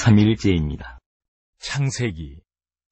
3일째입니다. 창세기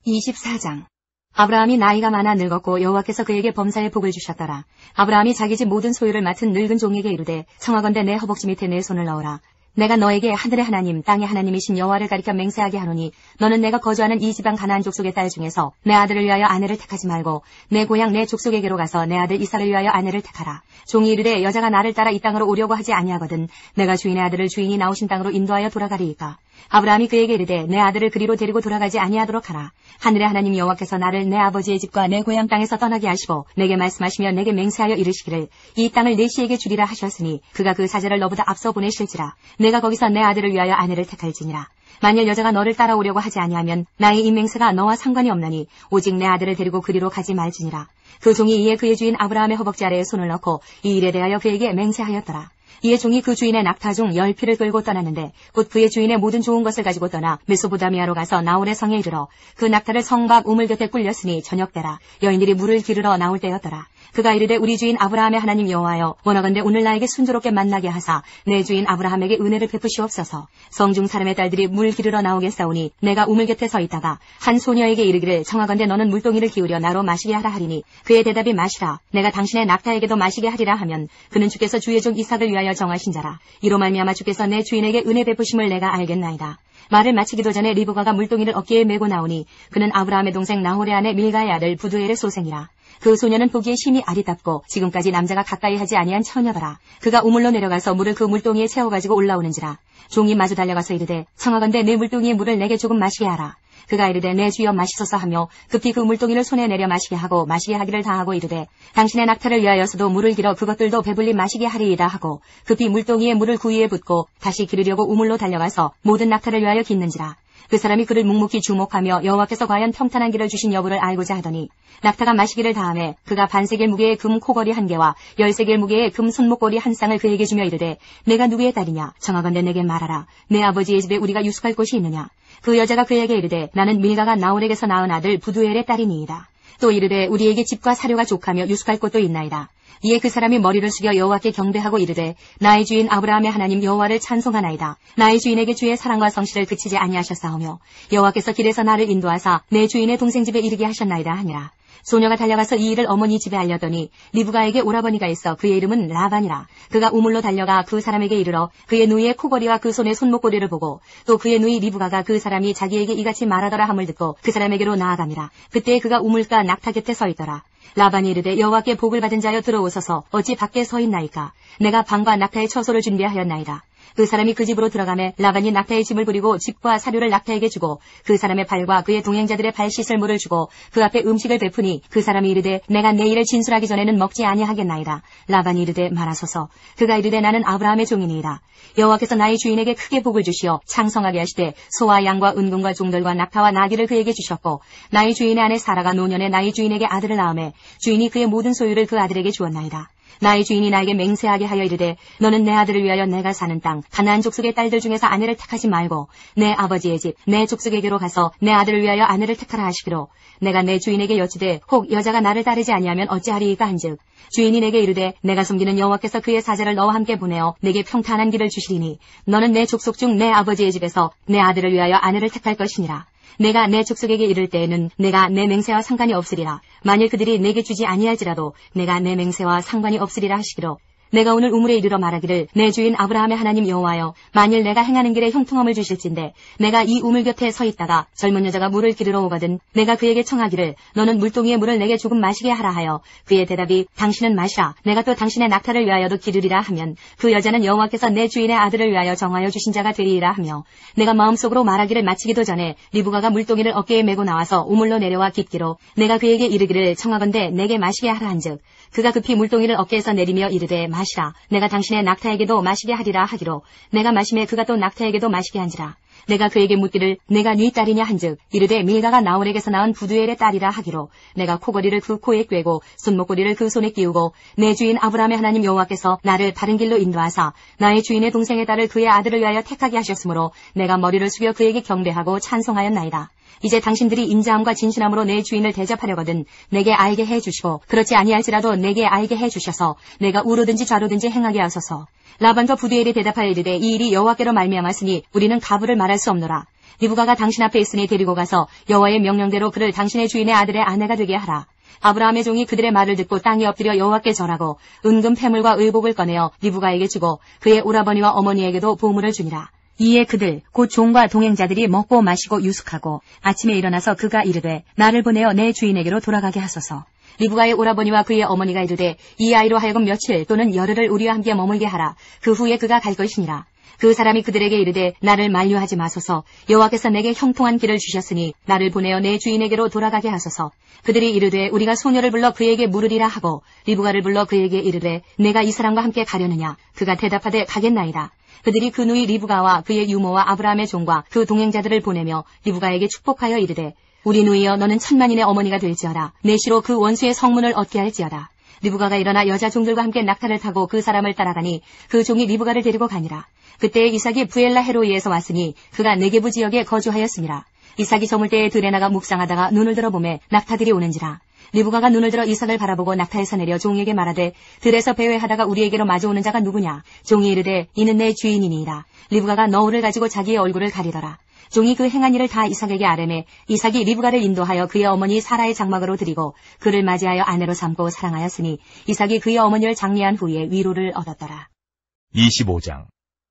24장. 아브라함이 나이가 많아 늙었고 여호와께서 그에게 범사의 복을 주셨더라. 아브라함이 자기 집 모든 소유를 맡은 늙은 종에게 이르되 청하건대 내 허벅지 밑에 내 손을 넣어라. 내가 너에게 하늘의 하나님 땅의 하나님이신 여호와를 가리켜 맹세하게 하노니 너는 내가 거주하는 이 지방 가나안 족속의 딸 중에서 내 아들을 위하여 아내를 택하지 말고 내 고향 내 족속에게로 가서 내 아들 이삭을 위하여 아내를 택하라. 종이 이르되 여자가 나를 따라 이 땅으로 오려고 하지 아니하거든 내가 주인의 아들을 주인이 나오신 땅으로 인도하여 돌아가리이까. 아브라함이 그에게 이르되 내 아들을 그리로 데리고 돌아가지 아니하도록 하라. 하늘의 하나님 여호와께서 나를 내 아버지의 집과 내 고향 땅에서 떠나게 하시고 내게 말씀하시며 내게 맹세하여 이르시기를 이 땅을 내 씨에게 주리라 하셨으니 그가 그 사제를 너보다 앞서 보내실지라. 내가 거기서 내 아들을 위하여 아내를 택할지니라. 만일 여자가 너를 따라오려고 하지 아니하면 나의 이 맹세가 너와 상관이 없나니 오직 내 아들을 데리고 그리로 가지 말지니라. 그 종이 이에 그의 주인 아브라함의 허벅지 아래에 손을 넣고 이 일에 대하여 그에게 맹세하였더라. 이에 종이 그 주인의 낙타 중 10匹를 끌고 떠났는데 곧 그의 주인의 모든 좋은 것을 가지고 떠나 메소포다미아로 가서 나홀의 성에 이르러 그 낙타를 성 밖 우물 곁에 꿀렸으니 저녁때라. 여인들이 물을 기르러 나올 때였더라. 그가 이르되 우리 주인 아브라함의 하나님 여호와여 원하건대 오늘 나에게 순조롭게 만나게 하사 내 주인 아브라함에게 은혜를 베푸시옵소서. 성중 사람의 딸들이 물 기르러 나오겠사오니 내가 우물 곁에 서 있다가 한 소녀에게 이르기를 청하건대 너는 물동이를 기울여 나로 마시게 하라 하리니 그의 대답이 마시라. 내가 당신의 낙타에게도 마시게 하리라 하면 그는 주께서 주의 종 이삭을 위하여 정하신 자라. 이로 말미암아 주께서 내 주인에게 은혜 베푸심을 내가 알겠나이다. 말을 마치기도 전에 리브가가 물동이를 어깨에 메고 나오니 그는 아브라함의 동생 나홀의 아내 밀가의 아들 부두엘의 소생이라. 그 소녀는 보기에 힘이 아리답고 지금까지 남자가 가까이 하지 아니한 처녀더라. 그가 우물로 내려가서 물을 그 물동이에 채워가지고 올라오는지라. 종이 마주 달려가서 이르되 청하건대 내 물동이의 물을 내게 조금 마시게 하라. 그가 이르되 내 주여 마시소서 하며 급히 그 물동이를 손에 내려 마시게 하고 마시게 하기를 다하고 이르되 당신의 낙타를 위하여서도 물을 길어 그것들도 배불리 마시게 하리이다 하고 급히 물동이에 물을 구이에 붓고 다시 기르려고 우물로 달려가서 모든 낙타를 위하여 깃는지라. 그 사람이 그를 묵묵히 주목하며 여호와께서 과연 평탄한 길을 주신 여부를 알고자 하더니 낙타가 마시기를 다하매 그가 반세겔 무게의 금 코걸이 1개와 10세겔 무게의 금 손목걸이 1쌍을 그에게 주며 이르되 내가 누구의 딸이냐 청하건대 내게 말하라. 내 아버지의 집에 우리가 유숙할 곳이 있느냐. 그 여자가 그에게 이르되 나는 밀가가 나홀에게서 낳은 아들 부두엘의 딸이니이다. 또 이르되 우리에게 집과 사료가 족하며 유숙할 곳도 있나이다. 이에 그 사람이 머리를 숙여 여호와께 경배하고 이르되 나의 주인 아브라함의 하나님 여호와를 찬송하나이다. 나의 주인에게 주의 사랑과 성실을 그치지 아니하셨사오며 여호와께서 길에서 나를 인도하사 내 주인의 동생 집에 이르게 하셨나이다 하니라. 소녀가 달려가서 이 일을 어머니 집에 알려더니 리브가에게 오라버니가 있어 그의 이름은 라반이라. 그가 우물로 달려가 그 사람에게 이르러 그의 누이의 코걸이와 그 손의 손목걸이를 보고 또 그의 누이 리브가가 그 사람이 자기에게 이같이 말하더라 함을 듣고 그 사람에게로 나아갑니다. 그때 그가 우물가 낙타 곁에 서 있더라. 라반이 이르되 여호와께 복을 받은 자여 들어오소서 어찌 밖에 서 있나이까. 내가 방과 낙타의 처소를 준비하였나이다. 그 사람이 그 집으로 들어가매 라반이 낙타의 짐을 부리고 집과 사료를 낙타에게 주고 그 사람의 발과 그의 동행자들의 발 씻을 물을 주고 그 앞에 음식을 베푸니 그 사람이 이르되 내가 내 일을 진술하기 전에는 먹지 아니하겠나이다. 라반이 이르되 말하소서. 그가 이르되 나는 아브라함의 종이니이다. 여호와께서 나의 주인에게 크게 복을 주시어 창성하게 하시되 소와 양과 은금과 종들과 낙타와 나귀를 그에게 주셨고 나의 주인의 아내 사라가 노년에 나의 주인에게 아들을 낳음에 주인이 그의 모든 소유를 그 아들에게 주었나이다. 나의 주인이 나에게 맹세하게 하여 이르되 너는 내 아들을 위하여 내가 사는 땅 가나안 족속의 딸들 중에서 아내를 택하지 말고 내 아버지의 집 내 족속에게로 가서 내 아들을 위하여 아내를 택하라 하시기로 내가 내 주인에게 여쭈되 혹 여자가 나를 따르지 아니하면 어찌하리이까 한즉 주인이 내게 이르되 내가 섬기는 여호와께서 그의 사제를 너와 함께 보내어 내게 평탄한 길을 주시리니 너는 내 족속 중 내 아버지의 집에서 내 아들을 위하여 아내를 택할 것이니라. 내가 내 족속에게 이를 때에는 내가 내 맹세와 상관이 없으리라. 만일 그들이 내게 주지 아니할지라도 내가 내 맹세와 상관이 없으리라 하시기로 내가 오늘 우물에 이르러 말하기를 내 주인 아브라함의 하나님 여호와여 만일 내가 행하는 길에 형통함을 주실진데 내가 이 우물 곁에 서 있다가 젊은 여자가 물을 기르러 오거든 내가 그에게 청하기를 너는 물동이의 물을 내게 조금 마시게 하라 하여 그의 대답이 당신은 마시라 내가 또 당신의 낙타를 위하여도 기르리라 하면 그 여자는 여호와께서 내 주인의 아들을 위하여 정하여 주신 자가 되리이라 하며 내가 마음속으로 말하기를 마치기도 전에 리브가가 물동이를 어깨에 메고 나와서 우물로 내려와 깊기로 내가 그에게 이르기를 청하건대 내게 마시게 하라 한즉 그가 급히 물동이를 어깨에서 내리며 이르되 마시라. 내가 당신의 낙타에게도 마시게 하리라 하기로 내가 마심에 그가 또 낙타에게도 마시게 한지라. 내가 그에게 묻기를 내가 네 딸이냐 한즉 이르되 밀가가 나홀에게서 낳은 부두엘의 딸이라 하기로 내가 코걸이를 그 코에 꿰고 손목걸이를 그 손에 끼우고 내 주인 아브라함의 하나님 여호와께서 나를 바른 길로 인도하사 나의 주인의 동생의 딸을 그의 아들을 위하여 택하게 하셨으므로 내가 머리를 숙여 그에게 경배하고 찬송하였나이다. 이제 당신들이 인자함과 진실함으로 내 주인을 대접하려거든 내게 알게 해주시고 그렇지 아니할지라도 내게 알게 해주셔서 내가 우로든지 좌로든지 행하게 하소서. 라반과 부두엘이 대답하여 이르되 이 일이 여호와께로 말미암았으니 우리는 가부를 말할 수 없노라. 리브가가 당신 앞에 있으니 데리고 가서 여호와의 명령대로 그를 당신의 주인의 아들의 아내가 되게 하라. 아브라함의 종이 그들의 말을 듣고 땅에 엎드려 여호와께 절하고 은금 패물과 의복을 꺼내어 리브가에게 주고 그의 오라버니와 어머니에게도 보물을 주니라. 이에 그들 곧 종과 동행자들이 먹고 마시고 유숙하고 아침에 일어나서 그가 이르되 나를 보내어 내 주인에게로 돌아가게 하소서. 리브가의 오라버니와 그의 어머니가 이르되 이 아이로 하여금 며칠 또는 열흘을 우리와 함께 머물게 하라. 그 후에 그가 갈 것이니라. 그 사람이 그들에게 이르되 나를 만류하지 마소서. 여호와께서 내게 형통한 길을 주셨으니 나를 보내어 내 주인에게로 돌아가게 하소서. 그들이 이르되 우리가 소녀를 불러 그에게 물으리라 하고 리브가를 불러 그에게 이르되 내가 이 사람과 함께 가려느냐. 그가 대답하되 가겠나이다. 그들이 그 누이 리브가와 그의 유모와 아브라함의 종과 그 동행자들을 보내며 리브가에게 축복하여 이르되 우리 누이여 너는 천만인의 어머니가 될지어다. 내 시로 그 원수의 성문을 얻게 할지어다. 리브가가 일어나 여자 종들과 함께 낙타를 타고 그 사람을 따라가니 그 종이 리브가를 데리고 가니라. 그때 이삭이 부엘라 헤로이에서 왔으니 그가 네게부 지역에 거주하였습니다. 이삭이 저물 때에 들에 나가 묵상하다가 눈을 들어보매 낙타들이 오는지라. 리브가가 눈을 들어 이삭을 바라보고 낙타에서 내려 종에게 말하되 들에서 배회하다가 우리에게로 마주오는 자가 누구냐. 종이 이르되 이는 내 주인이니이다. 리브가가 너울을 가지고 자기의 얼굴을 가리더라. 종이 그 행한 일을 다 이삭에게 아뢰매 이삭이 리브가를 인도하여 그의 어머니 사라의 장막으로 드리고 그를 맞이하여 아내로 삼고 사랑하였으니 이삭이 그의 어머니를 장례한 후에 위로를 얻었더라. 25장.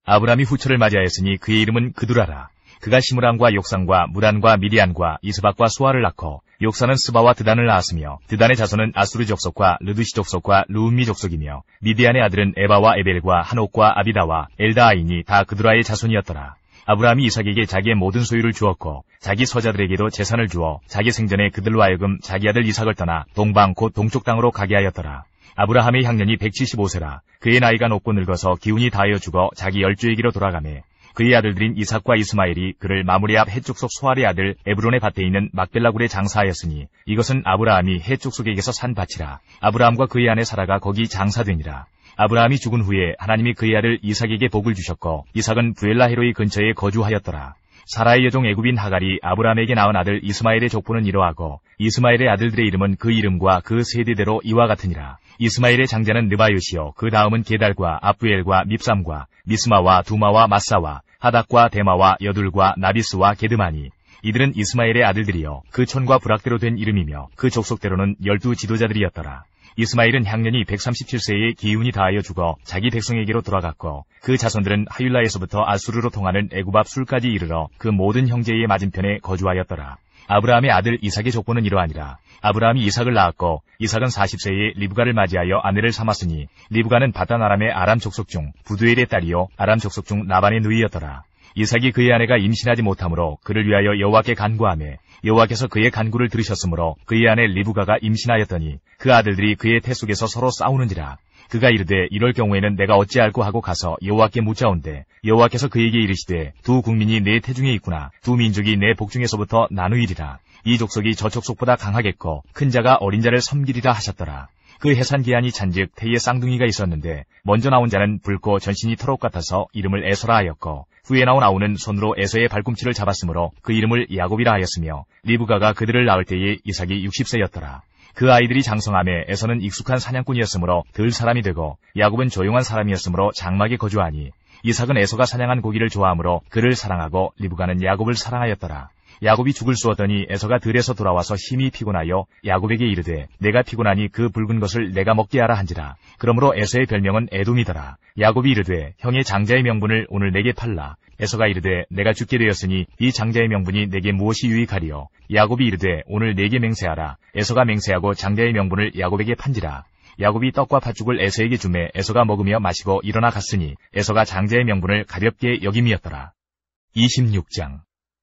아브라함이 후처를 맞이하였으니 그의 이름은 그두라라. 그가 시므람과 욕산과 무란과 미디안과 이스박과 수아를 낳고 욕산은 스바와 드단을 낳았으며 드단의 자손은 아수르 족속과 르두시 족속과 루음미 족속이며 미디안의 아들은 에바와 에벨과 한옥과 아비다와 엘다아이니 다 그두라의 자손이었더라. 아브라함이 이삭에게 자기의 모든 소유를 주었고 자기 서자들에게도 재산을 주어 자기 생전에 그들로 하여금 자기 아들 이삭을 떠나 동방 곧 동쪽 땅으로 가게 하였더라. 아브라함의 향년이 175세라. 그의 나이가 높고 늙어서 기운이 다하여 죽어 자기 열조에게로 돌아가매 그의 아들들인 이삭과 이스마엘이 그를 마므리 앞 해족속 소알의 아들 에브론의 밭에 있는 막벨라 굴에 장사하였으니 이것은 아브라함이 해족속에게서 산 밭이라. 아브라함과 그의 아내 사라가 거기 장사되니라. 아브라함이 죽은 후에 하나님이 그의 아들 이삭에게 복을 주셨고 이삭은 부엘라 헤로이 근처에 거주하였더라. 사라의 여종 애굽인 하갈이 아브라함에게 낳은 아들 이스마엘의 족보는 이러하고 이스마엘의 아들들의 이름은 그 이름과 그 세대대로 이와 같으니라. 이스마엘의 장자는 느바요시요 그 다음은 게달과 압부엘과 밉삼과 미스마와 두마와 마사와 하닥과 데마와 여둘과 나비스와 게드마니 이들은 이스마엘의 아들들이요 그 촌과 부락대로 된 이름이며 그 족속대로는 12 지도자들이었더라. 이스마엘은 향년이 137세에 기운이 다하여 죽어 자기 백성에게로 돌아갔고 그 자손들은 하율라에서부터 아수르로 통하는 애굽 앞 술까지 이르러 그 모든 형제의 맞은편에 거주하였더라. 아브라함의 아들 이삭의 족보는 이러하니라. 아브라함이 이삭을 낳았고 이삭은 40세에 리브가를 맞이하여 아내를 삼았으니 리브가는 바단 아람의 아람 족속 중 부두엘의 딸이요 아람 족속 중 라반의 누이였더라. 이삭이 그의 아내가 임신하지 못하므로 그를 위하여 여호와께 간구하매 여호와께서 그의 간구를 들으셨으므로 그의 아내 리브가가 임신하였더니 그 아들들이 그의 태 속에서 서로 싸우는지라. 그가 이르되 이럴 경우에는 내가 어찌할꼬 하고 가서 여호와께 묻자온대 여호와께서 그에게 이르시되 두 국민이 내 태중에 있구나. 두 민족이 내 복중에서부터 나누이리라. 이 족속이 저 족속보다 강하겠고 큰 자가 어린 자를 섬기리라 하셨더라. 그 해산 기한이 찬즉 태에 쌍둥이가 있었는데 먼저 나온 자는 붉고 전신이 털옷 같아서 이름을 에서라 하였고 후에 나온 아우는 손으로 에서의 발꿈치를 잡았으므로 그 이름을 야곱이라 하였으며 리브가가 그들을 낳을 때에 이삭이 60세였더라. 그 아이들이 장성함에 에서는 익숙한 사냥꾼이었으므로 들 사람이 되고 야곱은 조용한 사람이었으므로 장막에 거주하니 이삭은 에서가 사냥한 고기를 좋아하므로 그를 사랑하고 리브가는 야곱을 사랑하였더라. 야곱이 죽을 쑤었더니 에서가 들에서 돌아와서 심히 피곤하여 야곱에게 이르되 내가 피곤하니 그 붉은 것을 내가 먹게 하라 한지라. 그러므로 에서의 별명은 에돔이더라. 야곱이 이르되 형의 장자의 명분을 오늘 내게 팔라. 에서가 이르되 내가 죽게 되었으니 이 장자의 명분이 내게 무엇이 유익하리요. 야곱이 이르되 오늘 내게 맹세하라. 에서가 맹세하고 장자의 명분을 야곱에게 판지라. 야곱이 떡과 팥죽을 에서에게 주매 에서가 먹으며 마시고 일어나 갔으니 에서가 장자의 명분을 가볍게 여김이었더라. 26장.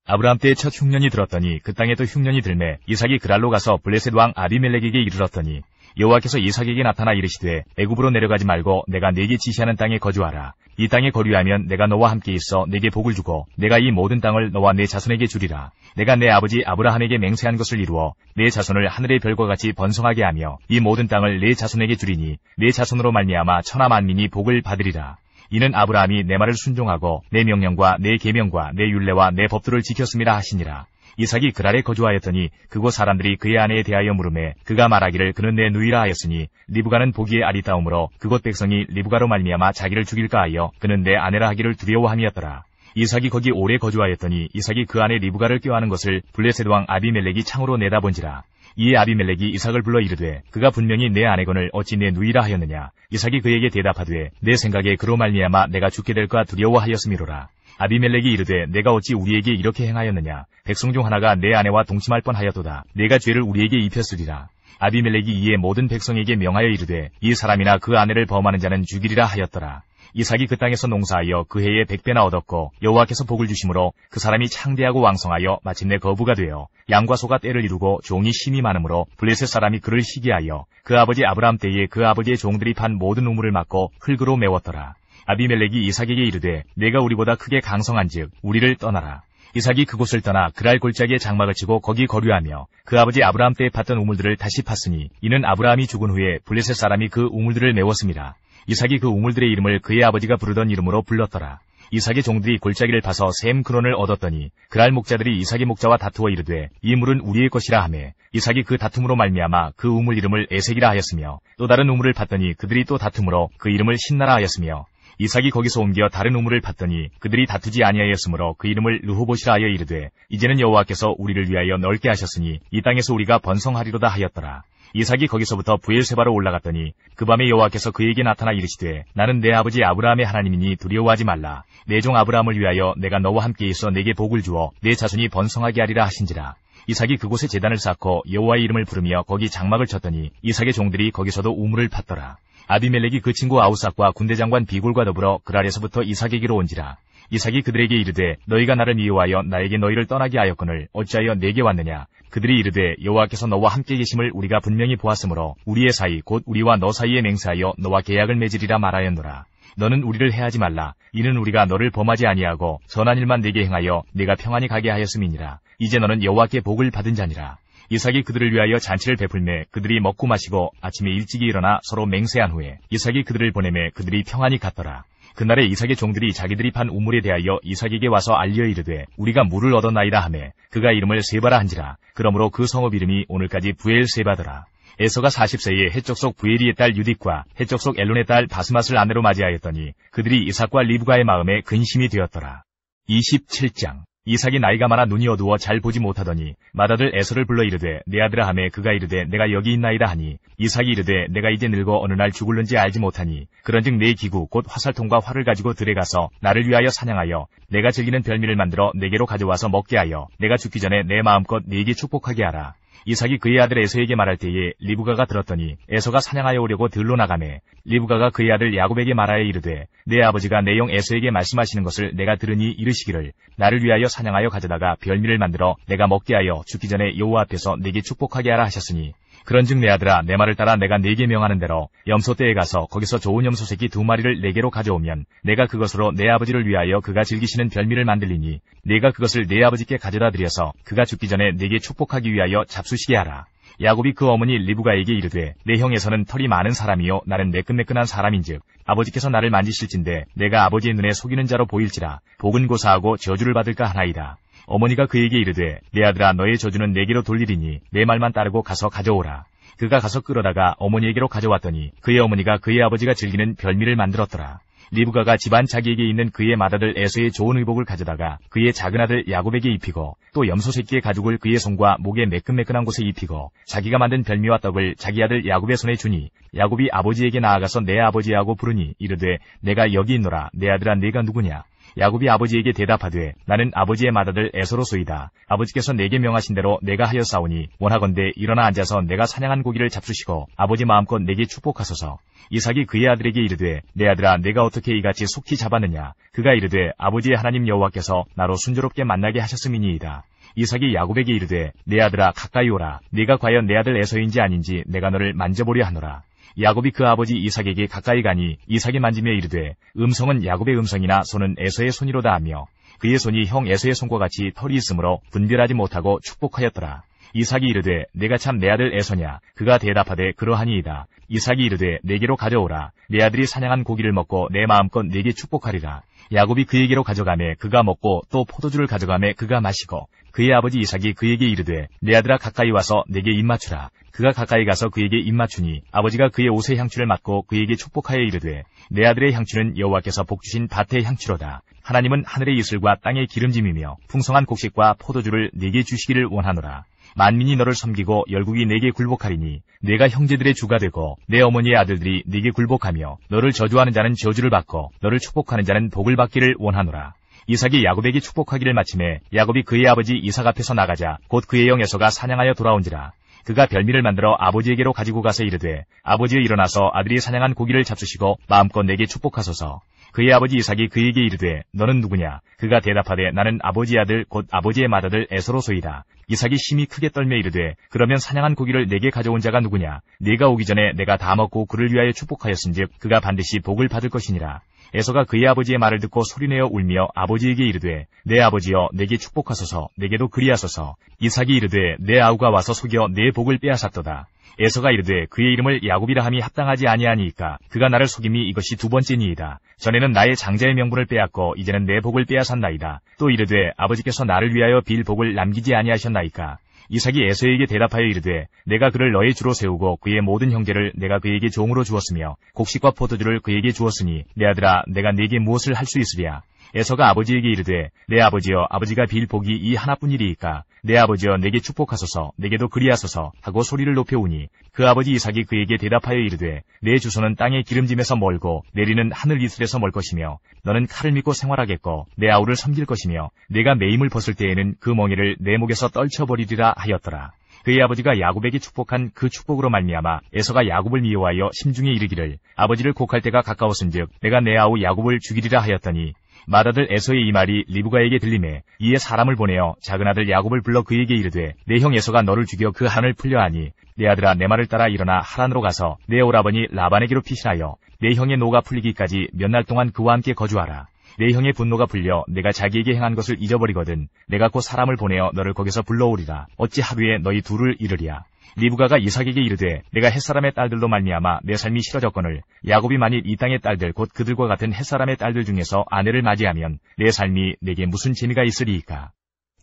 아브라함 때의 첫 흉년이 들었더니 그 땅에 또 흉년이 들매 이삭이 그랄로 가서 블레셋 왕 아비멜렉에게 이르렀더니 여호와께서 이삭에게 나타나 이르시되 애굽으로 내려가지 말고 내가 네게 지시하는 땅에 거주하라. 이 땅에 거류하면 내가 너와 함께 있어 네게 복을 주고 내가 이 모든 땅을 너와 네 자손에게 주리라. 내가 내 아버지 아브라함에게 맹세한 것을 이루어 네 자손을 하늘의 별과 같이 번성하게 하며 이 모든 땅을 네 자손에게 주리니 네 자손으로 말미암아 천하 만민이 복을 받으리라. 이는 아브라함이 내 말을 순종하고 내 명령과 내 계명과 내 율례와 내 법도를 지켰음이라 하시니라. 이삭이 그랄에 거주하였더니 그곳 사람들이 그의 아내에 대하여 물으매 그가 말하기를 그는 내 누이라 하였으니 리브가는 보기에 아리따움으로 그곳 백성이 리브가로 말미암아 자기를 죽일까 하여 그는 내 아내라 하기를 두려워함이었더라. 이삭이 거기 오래 거주하였더니 이삭이 그 아내 리브가를 껴안은 것을 블레셋 왕 아비멜렉이 창으로 내다본지라. 이에 아비멜렉이 이삭을 불러 이르되 그가 분명히 내 아내거늘 어찌 내 누이라 하였느냐. 이삭이 그에게 대답하되 내 생각에 그로 말미암아 내가 죽게 될까 두려워하였음이로라. 아비멜렉이 이르되 내가 어찌 우리에게 이렇게 행하였느냐. 백성 중 하나가 내 아내와 동침할 뻔하였도다. 내가 죄를 우리에게 입혔으리라. 아비멜렉이 이에 모든 백성에게 명하여 이르되 이 사람이나 그 아내를 범하는 자는 죽이리라 하였더라. 이삭이 그 땅에서 농사하여 그 해에 100배나 얻었고 여호와께서 복을 주심으로 그 사람이 창대하고 왕성하여 마침내 거부가 되어 양과 소가 떼를 이루고 종이 심이 많으므로 블레셋 사람이 그를 희귀하여 그 아버지 아브라함 때에 그 아버지의 종들이 판 모든 우물을 막고 흙으로 메웠더라. 아비멜렉이 이삭에게 이르되 내가 우리보다 크게 강성한즉 우리를 떠나라. 이삭이 그곳을 떠나 그랄 골짜기에 장막을 치고 거기 거류하며 그 아버지 아브라함 때에 팠던 우물들을 다시 팠으니 이는 아브라함이 죽은 후에 블레셋 사람이 그 우물들을 메웠습니다. 이삭이 그 우물들의 이름을 그의 아버지가 부르던 이름으로 불렀더라. 이삭의 종들이 골짜기를 파서 샘 근원을 얻었더니 그랄 목자들이 이삭의 목자와 다투어 이르되 이 물은 우리의 것이라 하매 이삭이 그 다툼으로 말미암아 그 우물 이름을 에색이라 하였으며 또 다른 우물을 팠더니 그들이 또 다툼으로 그 이름을 신나라 하였으며 이삭이 거기서 옮겨 다른 우물을 팠더니 그들이 다투지 아니하였으므로 그 이름을 르호봇이라 하여 이르되 이제는 여호와께서 우리를 위하여 넓게 하셨으니 이 땅에서 우리가 번성하리로다 하였더라. 이삭이 거기서부터 브엘세바로 올라갔더니 그 밤에 여호와께서 그에게 나타나 이르시되 나는 내 아버지 아브라함의 하나님이니 두려워하지 말라. 내 종 아브라함을 위하여 내가 너와 함께 있어 내게 복을 주어 내 자손이 번성하게 하리라 하신지라. 이삭이 그곳에 제단을 쌓고 여호와의 이름을 부르며 거기 장막을 쳤더니 이삭의 종들이 거기서도 우물을 팠더라. 아비멜렉이 그 친구 아우삭과 군대장관 비골과 더불어 그랄에서부터 이삭에게로 온지라. 이삭이 그들에게 이르되 너희가 나를 미워하여 나에게 너희를 떠나게 하였거늘 어찌하여 내게 왔느냐. 그들이 이르되 여호와께서 너와 함께 계심을 우리가 분명히 보았으므로 우리의 사이 곧 우리와 너 사이에 맹세하여 너와 계약을 맺으리라 말하였노라. 너는 우리를 해하지 말라. 이는 우리가 너를 범하지 아니하고 선한 일만 내게 행하여 네가 평안히 가게 하였음이니라. 이제 너는 여호와께 복을 받은 자니라. 이삭이 그들을 위하여 잔치를 베풀매 그들이 먹고 마시고 아침에 일찍이 일어나 서로 맹세한 후에 이삭이 그들을 보내매 그들이 평안히 갔더라. 그날에 이삭의 종들이 자기들이 판 우물에 대하여 이삭에게 와서 알려 이르되 우리가 물을 얻었나이다 하매 그가 이름을 세바라 한지라. 그러므로 그 성읍 이름이 오늘까지 부엘세바더라. 에서가 40세에 해적속 부엘이의 딸 유딕과 해적속 엘론의 딸 바스맛을 아내로 맞이하였더니 그들이 이삭과 리브가의 마음에 근심이 되었더라. 27장 이삭이 나이가 많아 눈이 어두워 잘 보지 못하더니 맏아들 에서를 불러 이르되 내 아들아 하매 그가 이르되 내가 여기 있나이다 하니 이삭이 이르되 내가 이제 늙어 어느 날 죽을는지 알지 못하니 그런즉 내 기구 곧 화살통과 활을 가지고 들에 가서 나를 위하여 사냥하여 내가 즐기는 별미를 만들어 내게로 가져와서 먹게 하여 내가 죽기 전에 내 마음껏 네게 축복하게 하라. 이삭이 그의 아들 에서에게 말할 때에 리브가가 들었더니 에서가 사냥하여 오려고 들로 나가매 리브가가 그의 아들 야곱에게 말하여 이르되 내 아버지가 내 형 에서에게 말씀하시는 것을 내가 들으니 이르시기를 나를 위하여 사냥하여 가져다가 별미를 만들어 내가 먹게 하여 죽기 전에 여호와 앞에서 네게 축복하게 하라 하셨으니 그런즉 내 아들아 내 말을 따라 내가 네게 명하는 대로 염소떼에 가서 거기서 좋은 염소 새끼 2마리를 내게로 가져오면 내가 그것으로 내 아버지를 위하여 그가 즐기시는 별미를 만들리니 네가 그것을 내 아버지께 가져다 드려서 그가 죽기 전에 네게 축복하기 위하여 잡수시게 하라. 야곱이 그 어머니 리브가에게 이르되 내 형에서는 털이 많은 사람이요 나는 매끈매끈한 사람인즉 아버지께서 나를 만지실진데 내가 아버지의 눈에 속이는 자로 보일지라 복은 고사하고 저주를 받을까 하나이다. 어머니가 그에게 이르되 내 아들아 너의 저주는 내게로 돌리리니 내 말만 따르고 가서 가져오라. 그가 가서 끌어다가 어머니에게로 가져왔더니 그의 어머니가 그의 아버지가 즐기는 별미를 만들었더라. 리브가가 집안 자기에게 있는 그의 맏아들 에서의 좋은 의복을 가져다가 그의 작은 아들 야곱에게 입히고 또 염소 새끼의 가죽을 그의 손과 목에 매끈매끈한 곳에 입히고 자기가 만든 별미와 떡을 자기 아들 야곱의 손에 주니 야곱이 아버지에게 나아가서 내 아버지하고 부르니 이르되 내가 여기 있노라. 내 아들아 네가 누구냐. 야곱이 아버지에게 대답하되 나는 아버지의 맏아들 에서로소이다. 아버지께서 내게 명하신 대로 내가 하였사오니 원하건대 일어나 앉아서 내가 사냥한 고기를 잡수시고 아버지 마음껏 내게 축복하소서. 이삭이 그의 아들에게 이르되 내 아들아 내가 어떻게 이같이 속히 잡았느냐. 그가 이르되 아버지의 하나님 여호와께서 나로 순조롭게 만나게 하셨음이니이다. 이삭이 야곱에게 이르되 내 아들아 가까이 오라. 네가 과연 내 아들 에서인지 아닌지 내가 너를 만져보려 하노라. 야곱이 그 아버지 이삭에게 가까이 가니 이삭이 만지며 이르되 음성은 야곱의 음성이나 손은 에서의 손이로다 하며 그의 손이 형 에서의 손과 같이 털이 있으므로 분별하지 못하고 축복하였더라. 이삭이 이르되 내가 참 내 아들 에서냐. 그가 대답하되 그러하니이다. 이삭이 이르되 내게로 가져오라. 내 아들이 사냥한 고기를 먹고 내 마음껏 네게 축복하리라. 야곱이 그에게로 가져가매 그가 먹고 또 포도주를 가져가매 그가 마시고 그의 아버지 이삭이 그에게 이르되 내 아들아 가까이 와서 내게 입맞추라. 그가 가까이 가서 그에게 입맞추니 아버지가 그의 옷의 향취를 맡고 그에게 축복하여 이르되 내 아들의 향취는 여호와께서 복주신 밭의 향취로다. 하나님은 하늘의 이슬과 땅의 기름짐이며 풍성한 곡식과 포도주를 네게 주시기를 원하노라. 만민이 너를 섬기고 열국이 네게 굴복하리니 네가 형제들의 주가 되고 내 어머니의 아들들이 네게 굴복하며 너를 저주하는 자는 저주를 받고 너를 축복하는 자는 복을 받기를 원하노라. 이삭이 야곱에게 축복하기를 마침에 야곱이 그의 아버지 이삭 앞에서 나가자 곧 그의 형 에서가 사냥하여 돌아온지라. 그가 별미를 만들어 아버지에게로 가지고 가서 이르되 아버지여 일어나서 아들이 사냥한 고기를 잡수시고 마음껏 내게 축복하소서. 그의 아버지 이삭이 그에게 이르되 너는 누구냐? 그가 대답하되 나는 아버지의 아들 곧 아버지의 맏아들 에서로소이다. 이삭이 심히 크게 떨며 이르되 그러면 사냥한 고기를 내게 가져온 자가 누구냐? 네가 오기 전에 내가 다 먹고 그를 위하여 축복하였은즉 그가 반드시 복을 받을 것이니라. 에서가 그의 아버지의 말을 듣고 소리내어 울며 아버지에게 이르되 내 아버지여 내게 축복하소서 내게도 그리하소서. 이삭이 이르되 내 아우가 와서 속여 내 복을 빼앗았도다. 에서가 이르되 그의 이름을 야곱이라 함이 합당하지 아니하니이까 그가 나를 속임이 이것이 두 번째니이다. 전에는 나의 장자의 명분을 빼앗고 이제는 내 복을 빼앗았나이다. 또 이르되 아버지께서 나를 위하여 빌 복을 남기지 아니하셨나이까. 이삭이 에서에게 대답하여 이르되 내가 그를 너의 주로 세우고 그의 모든 형제를 내가 그에게 종으로 주었으며 곡식과 포도주를 그에게 주었으니 내 아들아 내가 네게 무엇을 할 수 있으랴. 에서가 아버지에게 이르되 내 아버지여 아버지가 빌 복이 이 하나뿐이리이까. 내 아버지여 내게 축복하소서 내게도 그리하소서 하고 소리를 높여오니 그 아버지 이삭이 그에게 대답하여 이르되 내 주소는 땅의 기름짐에서 멀고 내리는 하늘 이슬에서 멀 것이며 너는 칼을 믿고 생활하겠고 내 아우를 섬길 것이며 내가 매임을 벗을 때에는 그 멍에를 내 목에서 떨쳐버리리라 하였더라. 그의 아버지가 야곱에게 축복한 그 축복으로 말미암아 에서가 야곱을 미워하여 심중에 이르기를 아버지를 곡할 때가 가까웠은즉 내가 내 아우 야곱을 죽이리라 하였더니 맏아들 에서의 이 말이 리브가에게 들리매 이에 사람을 보내어 작은 아들 야곱을 불러 그에게 이르되 내 형 에서가 너를 죽여 그 한을 풀려하니 내 아들아 내 말을 따라 일어나 하란으로 가서 내 오라버니 라반에게로 피신하여 내 형의 노가 풀리기까지 몇 날 동안 그와 함께 거주하라. 내 형의 분노가 풀려 내가 자기에게 행한 것을 잊어버리거든 내가 곧 사람을 보내어 너를 거기서 불러오리라. 어찌 하루에 너희 둘을 이르랴. 리브가가 이삭에게 이르되 내가 햇사람의 딸들로 말미암아 내 삶이 싫어졌거늘 야곱이 만일 이 땅의 딸들 곧 그들과 같은 햇사람의 딸들 중에서 아내를 맞이하면 내 삶이 내게 무슨 재미가 있으리이까.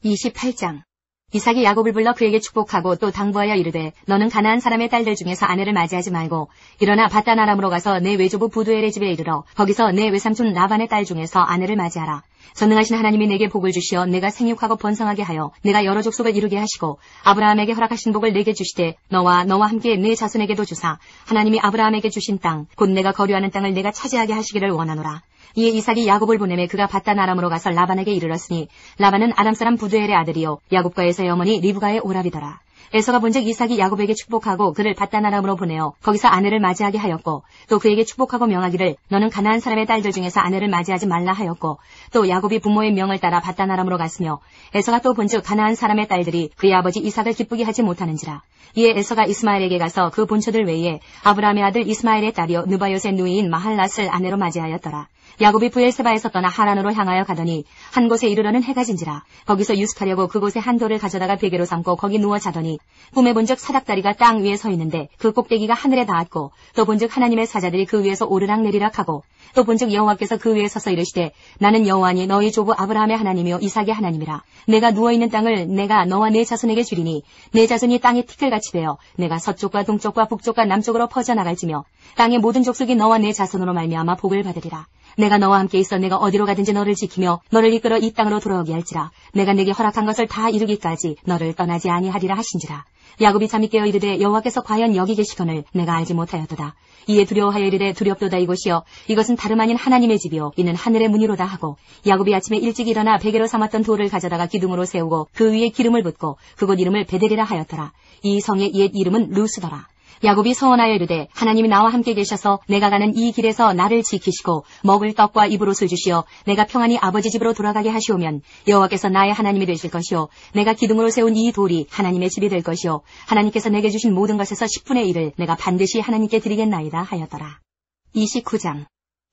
28장. 이삭이 야곱을 불러 그에게 축복하고 또 당부하여 이르되 너는 가나안 사람의 딸들 중에서 아내를 맞이하지 말고 일어나 밧단 아람으로 가서 내 외조부 부두엘의 집에 이르러 거기서 내 외삼촌 라반의 딸 중에서 아내를 맞이하라. 전능하신 하나님이 내게 복을 주시어 내가 생육하고 번성하게 하여 내가 여러 족속을 이루게 하시고 아브라함에게 허락하신 복을 내게 주시되 너와 함께 내 자손에게도 주사 하나님이 아브라함에게 주신 땅 곧 내가 거류하는 땅을 내가 차지하게 하시기를 원하노라. 이에 이삭이 야곱을 보내매 그가 밧단 아람으로 가서 라반에게 이르렀으니 라반은 아람 사람 부두엘의 아들이요 야곱과 에서의 어머니 리브가의 오라비더라. 에서가 본즉 이삭이 야곱에게 축복하고 그를 밧단 아람으로 보내어 거기서 아내를 맞이하게 하였고 또 그에게 축복하고 명하기를 너는 가나안 사람의 딸들 중에서 아내를 맞이하지 말라 하였고 또 야곱이 부모의 명을 따라 밧단 아람으로 갔으며 에서가 또 본즉 가나안 사람의 딸들이 그의 아버지 이삭을 기쁘게 하지 못하는지라. 이에 에서가 이스마엘에게 가서 그 본처들 외에 아브라함의 아들 이스마엘의 딸이요 느바요의 누이인 마할랏을 아내로 맞이하였더라. 야곱이 브엘세바에서 떠나 하란으로 향하여 가더니 한 곳에 이르러는 해가 진지라. 거기서 유숙하려고 그곳에 한 돌을 가져다가 베개로 삼고 거기 누워 자더니 꿈에 본즉 사닥다리가 땅 위에 서 있는데 그 꼭대기가 하늘에 닿았고 또 본즉 하나님의 사자들이 그 위에서 오르락내리락 하고 또 본즉 여호와께서 그 위에 서서 이르시되 나는 여호와니 너희 조부 아브라함의 하나님이요 이삭의 하나님이라. 내가 누워있는 땅을 내가 너와 내 자손에게 주리니 내 자손이 땅에 티끌같이 되어 내가 서쪽과 동쪽과 북쪽과 남쪽으로 퍼져나갈지며 땅의 모든 족속이 너와 내 자손으로 말미암아 복을 받으리라. 내가 너와 함께 있어 내가 어디로 가든지 너를 지키며 너를 이끌어 이 땅으로 돌아오게 할지라. 내가 내게 허락한 것을 다 이루기까지 너를 떠나지 아니하리라 하신지라. 야곱이 잠이 깨어 이르되 여호와께서 과연 여기 계시거늘 내가 알지 못하였도다. 이에 두려워하여 이르되 두렵도다 이곳이여 이것은 다름 아닌 하나님의 집이요 이는 하늘의 문이로다 하고 야곱이 아침에 일찍 일어나 베개로 삼았던 돌을 가져다가 기둥으로 세우고 그 위에 기름을 붓고 그곳 이름을 베델이라 하였더라. 이 성의 옛 이름은 루스더라. 야곱이 서원하여 이르되 하나님이 나와 함께 계셔서 내가 가는 이 길에서 나를 지키시고 먹을 떡과 입을 옷을 주시어 내가 평안히 아버지 집으로 돌아가게 하시오면 여호와께서 나의 하나님이 되실 것이요 내가 기둥으로 세운 이 돌이 하나님의 집이 될 것이요 하나님께서 내게 주신 모든 것에서 10분의 1을 내가 반드시 하나님께 드리겠나이다 하였더라. 29장.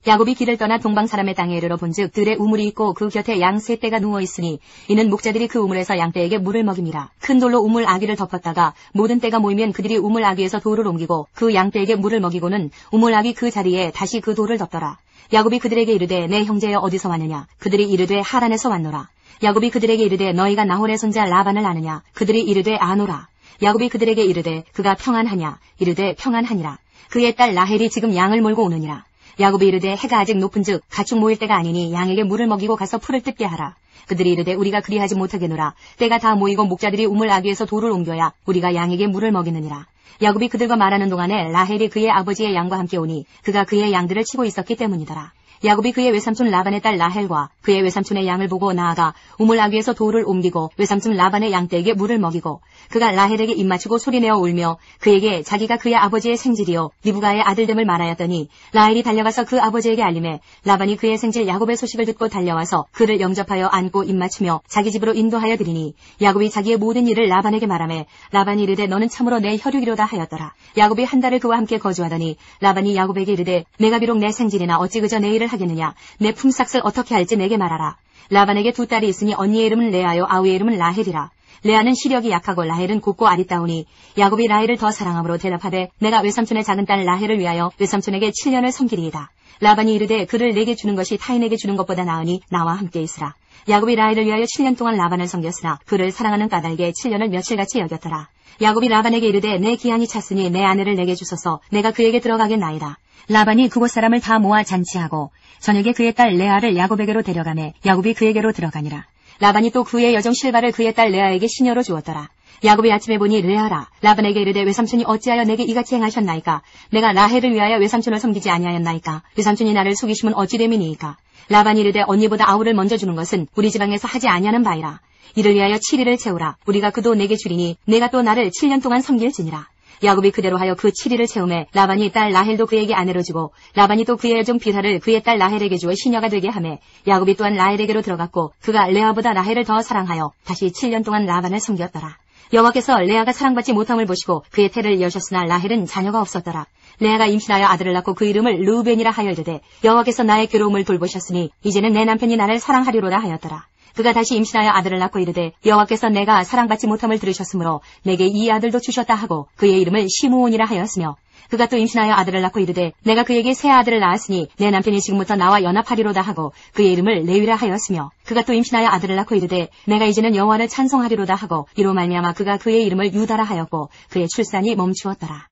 야곱이 길을 떠나 동방 사람의 땅에 이르러 본즉 들에 우물이 있고 그 곁에 양 세 떼가 누워 있으니 이는 목자들이 그 우물에서 양떼에게 물을 먹임이라. 큰 돌로 우물 아귀를 덮었다가 모든 떼가 모이면 그들이 우물 아귀에서 돌을 옮기고 그 양떼에게 물을 먹이고는 우물 아귀 그 자리에 다시 그 돌을 덮더라. 야곱이 그들에게 이르되 내 형제여 어디서 왔느냐. 그들이 이르되 하란에서 왔노라. 야곱이 그들에게 이르되 너희가 나홀의 손자 라반을 아느냐? 그들이 이르되 아노라. 야곱이 그들에게 이르되 그가 평안하냐? 이르되 평안하니라. 그의 딸 라헬이 지금 양을 몰고 오느니라. 야곱이 이르되 해가 아직 높은즉 가축 모일 때가 아니니 양에게 물을 먹이고 가서 풀을 뜯게 하라. 그들이 이르되 우리가 그리하지 못하겠노라. 때가 다 모이고 목자들이 우물 아귀에서 돌을 옮겨야 우리가 양에게 물을 먹이느니라. 야곱이 그들과 말하는 동안에 라헬이 그의 아버지의 양과 함께 오니 그가 그의 양들을 치고 있었기 때문이더라. 야곱이 그의 외삼촌 라반의 딸 라헬과 그의 외삼촌의 양을 보고 나아가 우물 아귀에서 돌을 옮기고 외삼촌 라반의 양떼에게 물을 먹이고 그가 라헬에게 입맞추고 소리내어 울며 그에게 자기가 그의 아버지의 생질이요 리브가의 아들됨을 말하였더니 라헬이 달려가서 그 아버지에게 알림해 라반이 그의 생질 야곱의 소식을 듣고 달려와서 그를 영접하여 안고 입맞추며 자기 집으로 인도하여 드리니 야곱이 자기의 모든 일을 라반에게 말하매 라반이 이르되 너는 참으로 내 혈육이로다 하였더라. 야곱이 한 달을 그와 함께 거주하더니 라반이 야곱에게 이르되 내가 비록 내 생질이나 어찌 그저 내 일을 하겠느냐. 내 품삯을 어떻게 할지 내게 말하라. 라반에게 두 딸이 있으니 언니의 이름은 레아요 아우의 이름은 라헬이라. 레아는 시력이 약하고 라헬은 곱고 아리따우니 야곱이 라헬을 더 사랑함으로 대답하되 내가 외삼촌의 작은 딸 라헬을 위하여 외삼촌에게 7년을 섬기리이다. 라반이 이르되 그를 내게 주는 것이 타인에게 주는 것보다 나으니 나와 함께 있으라. 야곱이 라헬을 위하여 7년 동안 라반을 섬겼으나 그를 사랑하는 까닭에 7년을 며칠같이 여겼더라. 야곱이 라반에게 이르되 내 기한이 찼으니 내 아내를 내게 주소서 내가 그에게 들어가겠나이다. 라반이 그곳 사람을 다 모아 잔치하고 저녁에 그의 딸 레아를 야곱에게로 데려가매 야곱이 그에게로 들어가니라. 라반이 또 그의 여종 실바를 그의 딸 레아에게 시녀로 주었더라. 야곱이 아침에 보니 레아라. 라반에게 이르되 외삼촌이 어찌하여 내게 이같이 행하셨나이까? 내가 라헬을 위하여 외삼촌을 섬기지 아니하였나이까? 외삼촌이 나를 속이시면 어찌 됨이니이까? 라반이 이르되 언니보다 아우를 먼저 주는 것은 우리 지방에서 하지 아니하는 바이라. 이를 위하여 7일을 채우라. 우리가 그도 내게 주리니 내가 또 나를 7년 동안 섬길지니라. 야곱이 그대로 하여 그 7일을 채우매 라반이 딸 라헬도 그에게 아내로 주고 라반이 또 그의 여종 빌하를 그의 딸 라헬에게 주어 시녀가 되게 하매 야곱이 또한 라헬에게로 들어갔고 그가 레아보다 라헬을 더 사랑하여 다시 7년 동안 라반을 섬겼더라. 여호와께서 레아가 사랑받지 못함을 보시고 그의 태를 여셨으나 라헬은 자녀가 없었더라. 레아가 임신하여 아들을 낳고 그 이름을 르우벤이라 하여 이르되 여호와께서 나의 괴로움을 돌보셨으니 이제는 내 남편이 나를 사랑하리로다 하였더라. 그가 다시 임신하여 아들을 낳고 이르되 여호와께서 내가 사랑받지 못함을 들으셨으므로 내게 이 아들도 주셨다 하고 그의 이름을 시므온이라 하였으며 그가 또 임신하여 아들을 낳고 이르되 내가 그에게 새 아들을 낳았으니 내 남편이 지금부터 나와 연합하리로다 하고 그의 이름을 레위라 하였으며 그가 또 임신하여 아들을 낳고 이르되 내가 이제는 여호와를 찬송하리로다 하고 이로 말미암아 그가 그의 이름을 유다라 하였고 그의 출산이 멈추었더라.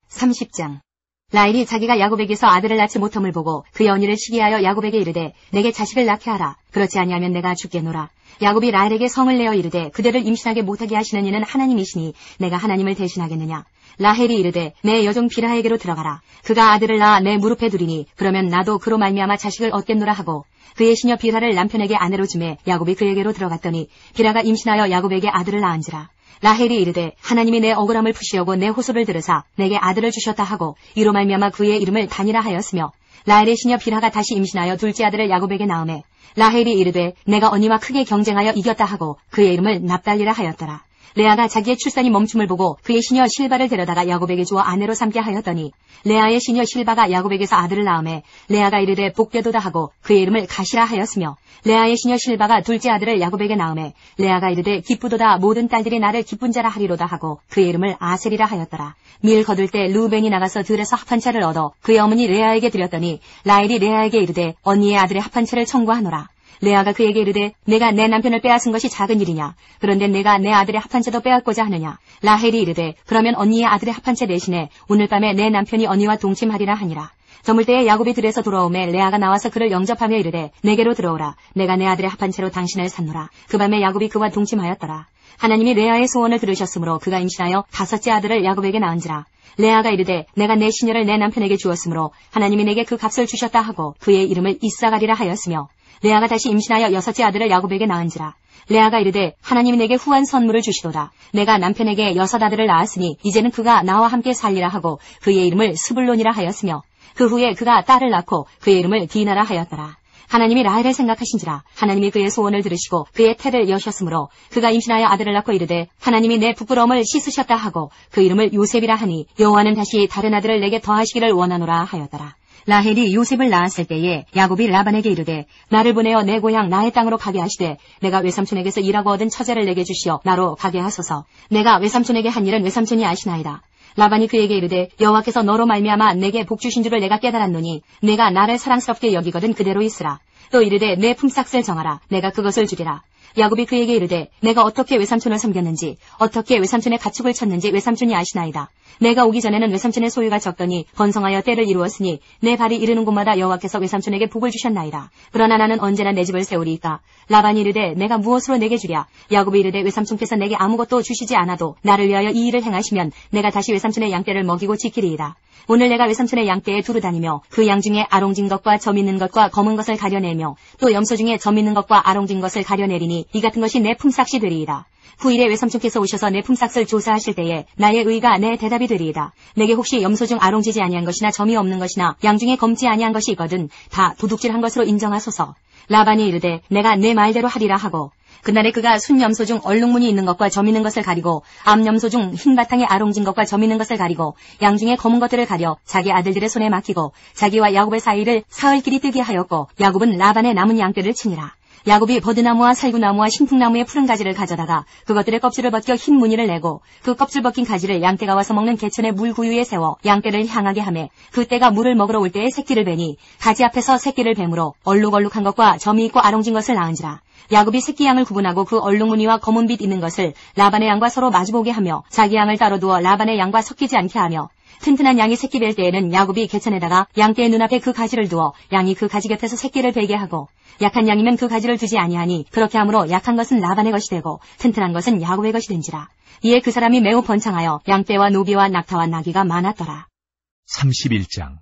30장 라헬이 자기가 야곱에게서 아들을 낳지 못함을 보고 그의 언니를 시기하여 야곱에게 이르되 내게 자식을 낳게 하라. 그렇지 아니하면 내가 죽겠노라. 야곱이 라헬에게 성을 내어 이르되 그대를 임신하게 못하게 하시는 이는 하나님이시니 내가 하나님을 대신하겠느냐. 라헬이 이르되 내 여종 빌하에게로 들어가라. 그가 아들을 낳아 내 무릎에 두리니 그러면 나도 그로 말미암아 자식을 얻겠노라 하고 그의 시녀 빌하를 남편에게 아내로 주매 야곱이 그에게로 들어갔더니 빌하가 임신하여 야곱에게 아들을 낳은지라. 라헬이 이르되 하나님이 내 억울함을 푸시려고 내 호소를 들으사 내게 아들을 주셨다 하고 이로 말미암아 그의 이름을 다니라 하였으며 라헬의 시녀 빌하가 다시 임신하여 둘째 아들을 야곱에게 낳으매 라헬이 이르되 내가 언니와 크게 경쟁하여 이겼다 하고 그의 이름을 납달리라 하였더라. 레아가 자기의 출산이 멈춤을 보고 그의 시녀 실바를 데려다가 야곱에게 주어 아내로 삼게 하였더니 레아의 시녀 실바가 야곱에게서 아들을 낳으매 레아가 이르되 복되도다 하고 그의 이름을 가시라 하였으며 레아의 시녀 실바가 둘째 아들을 야곱에게 낳으매 레아가 이르되 기쁘도다 모든 딸들이 나를 기쁜 자라 하리로다 하고 그의 이름을 아셀이라 하였더라. 밀 거둘 때 르우벤이 나가서 들에서 합한 채를 얻어 그의 어머니 레아에게 드렸더니 라헬이 레아에게 이르되 언니의 아들의 합한 채를 청구하노라. 레아가 그에게 이르되 내가 내 남편을 빼앗은 것이 작은 일이냐. 그런데 내가 내 아들의 합한 채도 빼앗고자 하느냐. 라헬이 이르되 그러면 언니의 아들의 합한 채 대신에 오늘 밤에 내 남편이 언니와 동침하리라 하니라. 저물 때에 야곱이 들에서 돌아오매 레아가 나와서 그를 영접하며 이르되 내게로 들어오라. 내가 내 아들의 합한 채로 당신을 샀노라. 그 밤에 야곱이 그와 동침하였더라. 하나님이 레아의 소원을 들으셨으므로 그가 임신하여 다섯째 아들을 야곱에게 낳은지라. 레아가 이르되 내가 내 시녀를 내 남편에게 주었으므로 하나님이 내게 그 값을 주셨다 하고 그의 이름을 이사가리라 하였으며 레아가 다시 임신하여 여섯째 아들을 야곱에게 낳은지라. 레아가 이르되 하나님이 내게 후한 선물을 주시도다. 내가 남편에게 여섯 아들을 낳았으니 이제는 그가 나와 함께 살리라 하고 그의 이름을 스불론이라 하였으며 그 후에 그가 딸을 낳고 그의 이름을 디나라 하였더라. 하나님이 라헬을 생각하신지라. 하나님이 그의 소원을 들으시고 그의 태를 여셨으므로 그가 임신하여 아들을 낳고 이르되 하나님이 내 부끄러움을 씻으셨다 하고 그 이름을 요셉이라 하니 여호와는 다시 다른 아들을 내게 더하시기를 원하노라 하였더라. 라헬이 요셉을 낳았을 때에 야곱이 라반에게 이르되 나를 보내어 내 고향 나의 땅으로 가게 하시되 내가 외삼촌에게서 일하고 얻은 처제를 내게 주시어 나로 가게 하소서. 내가 외삼촌에게 한 일은 외삼촌이 아시나이다. 라반이 그에게 이르되 여호와께서 너로 말미암아 내게 복 주신 줄을 내가 깨달았노니 내가 나를 사랑스럽게 여기거든 그대로 있으라. 또 이르되 내 품삯을 정하라. 내가 그것을 주리라. 야곱이 그에게 이르되 내가 어떻게 외삼촌을 섬겼는지 어떻게 외삼촌의 가축을 쳤는지 외삼촌이 아시나이다. 내가 오기 전에는 외삼촌의 소유가 적더니 번성하여 때를 이루었으니 내 발이 이르는 곳마다 여호와께서 외삼촌에게 복을 주셨나이다. 그러나 나는 언제나 내 집을 세우리이까. 라반이 이르되 내가 무엇으로 내게 주랴. 야곱이 이르되 외삼촌께서 내게 아무것도 주시지 않아도 나를 위하여 이 일을 행하시면 내가 다시 외삼촌의 양떼를 먹이고 지키리이다. 오늘 내가 외삼촌의 양떼에 두루 다니며 그 양 중에 아롱진 것과 점 있는 것과 검은 것을 가려내며 또 염소 중에 점 있는 것과 아롱진 것을 가려내리니 이 같은 것이 내 품삯이 되리이다. 후일에 외삼촌께서 오셔서 내 품삯을 조사하실 때에 나의 의가 내 대답이 되리이다. 내게 혹시 염소 중 아롱지지 아니한 것이나 점이 없는 것이나 양 중에 검지 아니한 것이 있거든 다 도둑질한 것으로 인정하소서. 라반이 이르되 내가 내 말대로 하리라 하고 그날에 그가 순염소 중 얼룩무늬 있는 것과 점 있는 것을 가리고 암염소 중 흰 바탕에 아롱진 것과 점 있는 것을 가리고 양 중에 검은 것들을 가려 자기 아들들의 손에 맡기고 자기와 야곱의 사이를 사흘길이 뜨게 하였고 야곱은 라반의 남은 양떼를 치니라. 야곱이 버드나무와 살구나무와 신풍나무의 푸른 가지를 가져다가 그것들의 껍질을 벗겨 흰 무늬를 내고 그 껍질 벗긴 가지를 양떼가 와서 먹는 개천의 물구유에 세워 양떼를 향하게 하매 그 떼가 물을 먹으러 올 때에 새끼를 베니 가지 앞에서 새끼를 뱀으로 얼룩얼룩한 것과 점이 있고 아롱진 것을 낳은지라. 야곱이 새끼 양을 구분하고 그 얼룩무늬와 검은 빛 있는 것을 라반의 양과 서로 마주보게 하며 자기 양을 따로 두어 라반의 양과 섞이지 않게 하며 튼튼한 양이 새끼 뵐 때에는 야곱이 개천에다가 양떼의 눈앞에 그 가지를 두어 양이 그 가지 곁에서 새끼를 베게 하고 약한 양이면 그 가지를 두지 아니하니 그렇게 함으로 약한 것은 라반의 것이 되고 튼튼한 것은 야곱의 것이 된지라. 이에 그 사람이 매우 번창하여 양떼와 노비와 낙타와 나귀가 많았더라. 31장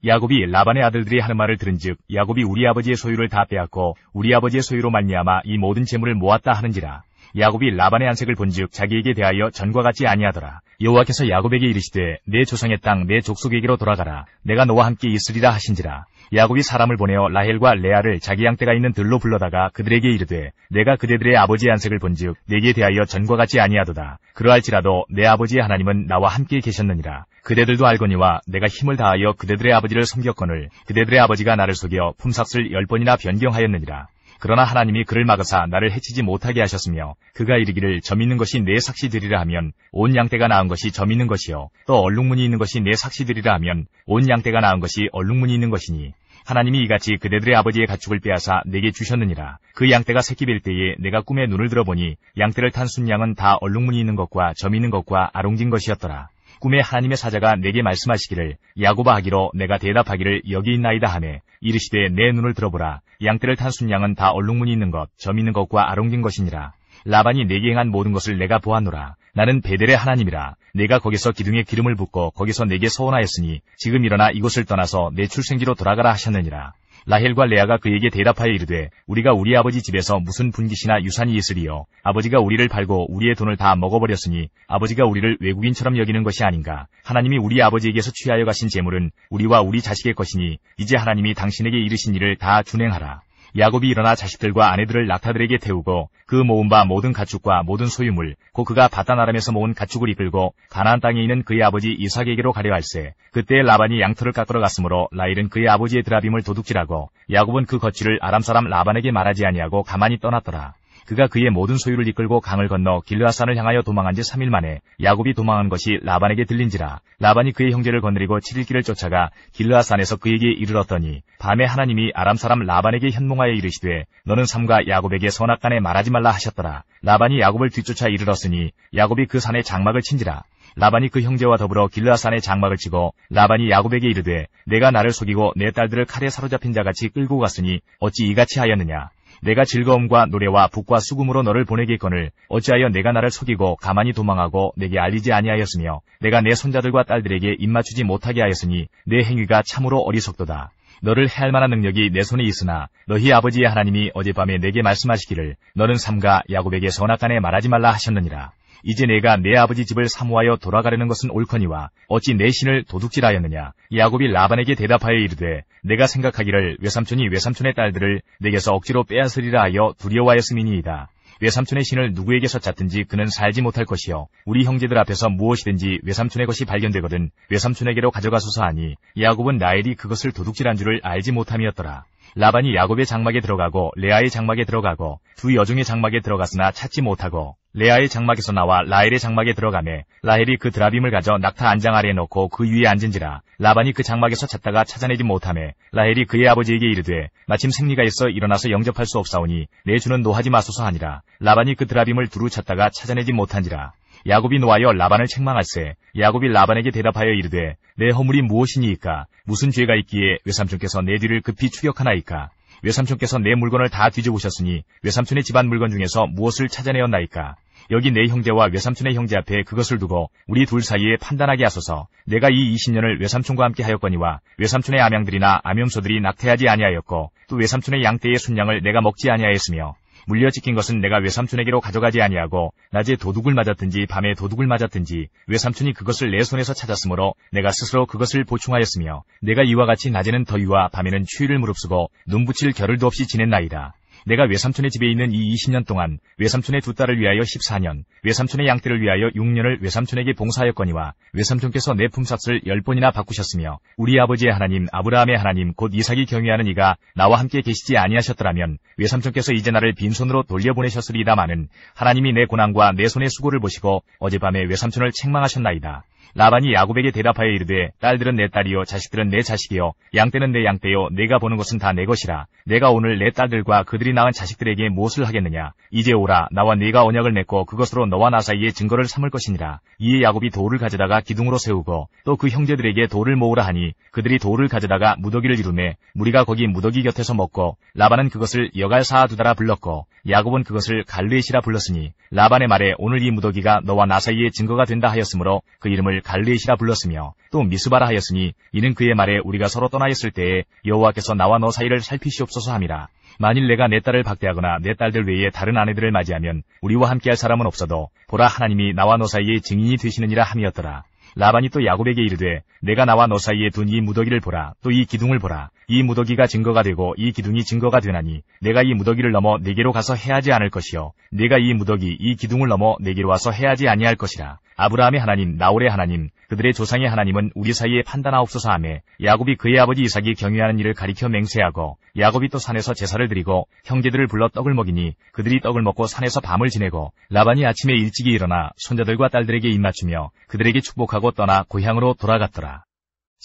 야곱이 라반의 아들들이 하는 말을 들은즉 야곱이 우리 아버지의 소유를 다 빼앗고 우리 아버지의 소유로 말미암아 이 모든 재물을 모았다 하는지라. 야곱이 라반의 안색을 본즉 자기에게 대하여 전과 같지 아니하더라. 여호와께서 야곱에게 이르시되 내 조상의 땅 내 족속에게로 돌아가라. 내가 너와 함께 있으리라 하신지라. 야곱이 사람을 보내어 라헬과 레아를 자기 양떼가 있는 들로 불러다가 그들에게 이르되 내가 그대들의 아버지의 안색을 본즉 내게 대하여 전과 같지 아니하도다. 그러할지라도 내 아버지의 하나님은 나와 함께 계셨느니라. 그대들도 알거니와 내가 힘을 다하여 그대들의 아버지를 섬겼거늘 그대들의 아버지가 나를 속여 품삯을 10번이나 변경하였느니라. 그러나 하나님이 그를 막으사 나를 해치지 못하게 하셨으며 그가 이르기를 점 있는 것이 내 삭시 되리라 하면 온 양떼가 낳은 것이 점 있는 것이요 또 얼룩무늬 있는 것이 내 삭시 되리라 하면 온 양떼가 낳은 것이 얼룩무늬 있는 것이니 하나님이 이같이 그대들의 아버지의 가축을 빼앗아 내게 주셨느니라. 그 양떼가 새끼 뵐 때에 내가 꿈에 눈을 들어보니 양떼를 탄 순양은 다 얼룩무늬 있는 것과 점 있는 것과 아롱진 것이었더라. 꿈에 하나님의 사자가 내게 말씀하시기를 야곱아 하기로 내가 대답하기를 여기 있나이다 하매 이르시되 내 눈을 들어보라. 양떼를 탄 순양은 다 얼룩무늬 있는 것, 점 있는 것과 아롱진 것이니라. 라반이 내게 행한 모든 것을 내가 보았노라. 나는 베델의 하나님이라. 내가 거기서 기둥에 기름을 붓고 거기서 내게 서원하였으니 지금 일어나 이곳을 떠나서 내 출생지로 돌아가라 하셨느니라. 라헬과 레아가 그에게 대답하여 이르되 우리가 우리 아버지 집에서 무슨 분깃이나 유산이 있으리요. 아버지가 우리를 팔고 우리의 돈을 다 먹어버렸으니 아버지가 우리를 외국인처럼 여기는 것이 아닌가. 하나님이 우리 아버지에게서 취하여 가신 재물은 우리와 우리 자식의 것이니 이제 하나님이 당신에게 이르신 일을 다 준행하라. 야곱이 일어나 자식들과 아내들을 낙타들에게 태우고 그 모은 바 모든 가축과 모든 소유물 곧 그가 바단 아람에서 모은 가축을 이끌고 가나안 땅에 있는 그의 아버지 이삭에게로 가려 할세. 그때 라반이 양털을 깎으러 갔으므로 라헬은 그의 아버지의 드라빔을 도둑질하고 야곱은 그 거취를 아람 사람 라반에게 말하지 아니하고 가만히 떠났더라. 그가 그의 모든 소유를 이끌고 강을 건너 길르앗산을 향하여 도망한 지 3일 만에 야곱이 도망한 것이 라반에게 들린지라. 라반이 그의 형제를 거느리고 7일 길을 쫓아가 길르앗산에서 그에게 이르렀더니 밤에 하나님이 아람 사람 라반에게 현몽하여 이르시되 너는 삼가 야곱에게 선악간에 말하지 말라 하셨더라. 라반이 야곱을 뒤쫓아 이르렀으니 야곱이 그 산에 장막을 친지라. 라반이 그 형제와 더불어 길르앗산에 장막을 치고 라반이 야곱에게 이르되 내가 나를 속이고 내 딸들을 칼에 사로잡힌 자같이 끌고 갔으니 어찌 이같이 하였느냐. 내가 즐거움과 노래와 북과 수금으로 너를 보내겠거늘 어찌하여 내가 나를 속이고 가만히 도망하고 내게 알리지 아니하였으며 내가 내 손자들과 딸들에게 입맞추지 못하게 하였으니 내 행위가 참으로 어리석도다. 너를 해할 만한 능력이 내 손에 있으나 너희 아버지의 하나님이 어젯밤에 내게 말씀하시기를 너는 삼가 야곱에게 선악간에 말하지 말라 하셨느니라. 이제 내가 내 아버지 집을 사모하여 돌아가려는 것은 옳거니와 어찌 내 신을 도둑질하였느냐. 야곱이 라반에게 대답하여 이르되 내가 생각하기를 외삼촌이 외삼촌의 딸들을 내게서 억지로 빼앗으리라 하여 두려워하였음이니이다. 외삼촌의 신을 누구에게서 잤든지 그는 살지 못할 것이요 우리 형제들 앞에서 무엇이든지 외삼촌의 것이 발견되거든 외삼촌에게로 가져가소서 하니 야곱은 라헬이 그것을 도둑질한 줄을 알지 못함이었더라. 라반이 야곱의 장막에 들어가고 레아의 장막에 들어가고 두 여종의 장막에 들어갔으나 찾지 못하고 레아의 장막에서 나와 라헬의 장막에 들어가매 라헬이 그 드라빔을 가져 낙타 안장 아래에 넣고 그 위에 앉은지라. 라반이 그 장막에서 찾다가 찾아내지 못하매 라헬이 그의 아버지에게 이르되 마침 생리가 있어 일어나서 영접할 수 없사오니 내 주는 노하지 마소서 하니라. 라반이 그 드라빔을 두루 찾다가 찾아내지 못한지라. 야곱이 노하여 라반을 책망할세. 야곱이 라반에게 대답하여 이르되 내 허물이 무엇이니이까? 무슨 죄가 있기에 외삼촌께서 내 뒤를 급히 추격하나이까? 외삼촌께서 내 물건을 다 뒤져보셨으니 외삼촌의 집안 물건 중에서 무엇을 찾아내었나이까? 여기 내 형제와 외삼촌의 형제 앞에 그것을 두고 우리 둘 사이에 판단하게 하소서. 내가 이 20년을 외삼촌과 함께 하였거니와 외삼촌의 암양들이나 암염소들이 낙태하지 아니하였고 또 외삼촌의 양떼의 순양을 내가 먹지 아니하였으며 물려 찢긴 것은 내가 외삼촌에게로 가져가지 아니하고 낮에 도둑을 맞았든지 밤에 도둑을 맞았든지 외삼촌이 그것을 내 손에서 찾았으므로 내가 스스로 그것을 보충하였으며 내가 이와 같이 낮에는 더위와 밤에는 추위를 무릅쓰고 눈붙일 겨를도 없이 지냈나이다. 내가 외삼촌의 집에 있는 이 20년 동안 외삼촌의 두 딸을 위하여 14년, 외삼촌의 양떼를 위하여 6년을 외삼촌에게 봉사하였거니와 외삼촌께서 내 품삯을 10번이나 바꾸셨으며 우리 아버지의 하나님 아브라함의 하나님 곧 이삭이 경유하는 이가 나와 함께 계시지 아니하셨더라면 외삼촌께서 이제 나를 빈손으로 돌려보내셨으리다마는 하나님이 내 고난과 내 손의 수고를 보시고 어젯밤에 외삼촌을 책망하셨나이다. 라반이 야곱에게 대답하여 이르되 딸들은 내 딸이요 자식들은 내 자식이요 양떼는 내 양떼요 내가 보는 것은 다 내 것이라. 내가 오늘 내 딸들과 그들이 낳은 자식들에게 무엇을 하겠느냐? 이제 오라. 나와 네가 언약을 맺고 그것으로 너와 나 사이에 증거를 삼을 것이니라. 이에 야곱이 돌을 가져다가 기둥으로 세우고 또 그 형제들에게 돌을 모으라 하니 그들이 돌을 가져다가 무더기를 이루매 무리가 거기 무더기 곁에서 먹고 라반은 그것을 여갈사아두다라 불렀고 야곱은 그것을 갈르엣이라 불렀으니 라반의 말에 오늘 이 무더기가 너와 나 사이에 증거가 된다 하였으므로 그 이름을 갈르엣이라 불렀으며 또 미스바라 하였으니 이는 그의 말에 우리가 서로 떠나 있을 때에 여호와께서 나와 너 사이를 살피시옵소서 함이라. 만일 내가 내 딸을 박대하거나 내 딸들 외에 다른 아내들을 맞이하면 우리와 함께할 사람은 없어도 보라 하나님이 나와 너 사이에 증인이 되시느니라 함이었더라. 라반이 또 야곱에게 이르되 내가 나와 너 사이에 둔 이 무더기를 보라. 또 이 기둥을 보라. 이 무더기가 증거가 되고 이 기둥이 증거가 되나니 내가 이 무더기를 넘어 네게로 가서 해하지 않을 것이요 네가 이 무더기 이 기둥을 넘어 네게로 와서 해하지 아니할 것이라. 아브라함의 하나님 나홀의 하나님 그들의 조상의 하나님은 우리 사이에 판단하옵소서 하매 야곱이 그의 아버지 이삭이 경유하는 일을 가리켜 맹세하고 야곱이 또 산에서 제사를 드리고 형제들을 불러 떡을 먹이니 그들이 떡을 먹고 산에서 밤을 지내고 라반이 아침에 일찍이 일어나 손자들과 딸들에게 입맞추며 그들에게 축복하고 떠나 고향으로 돌아갔더라.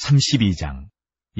32장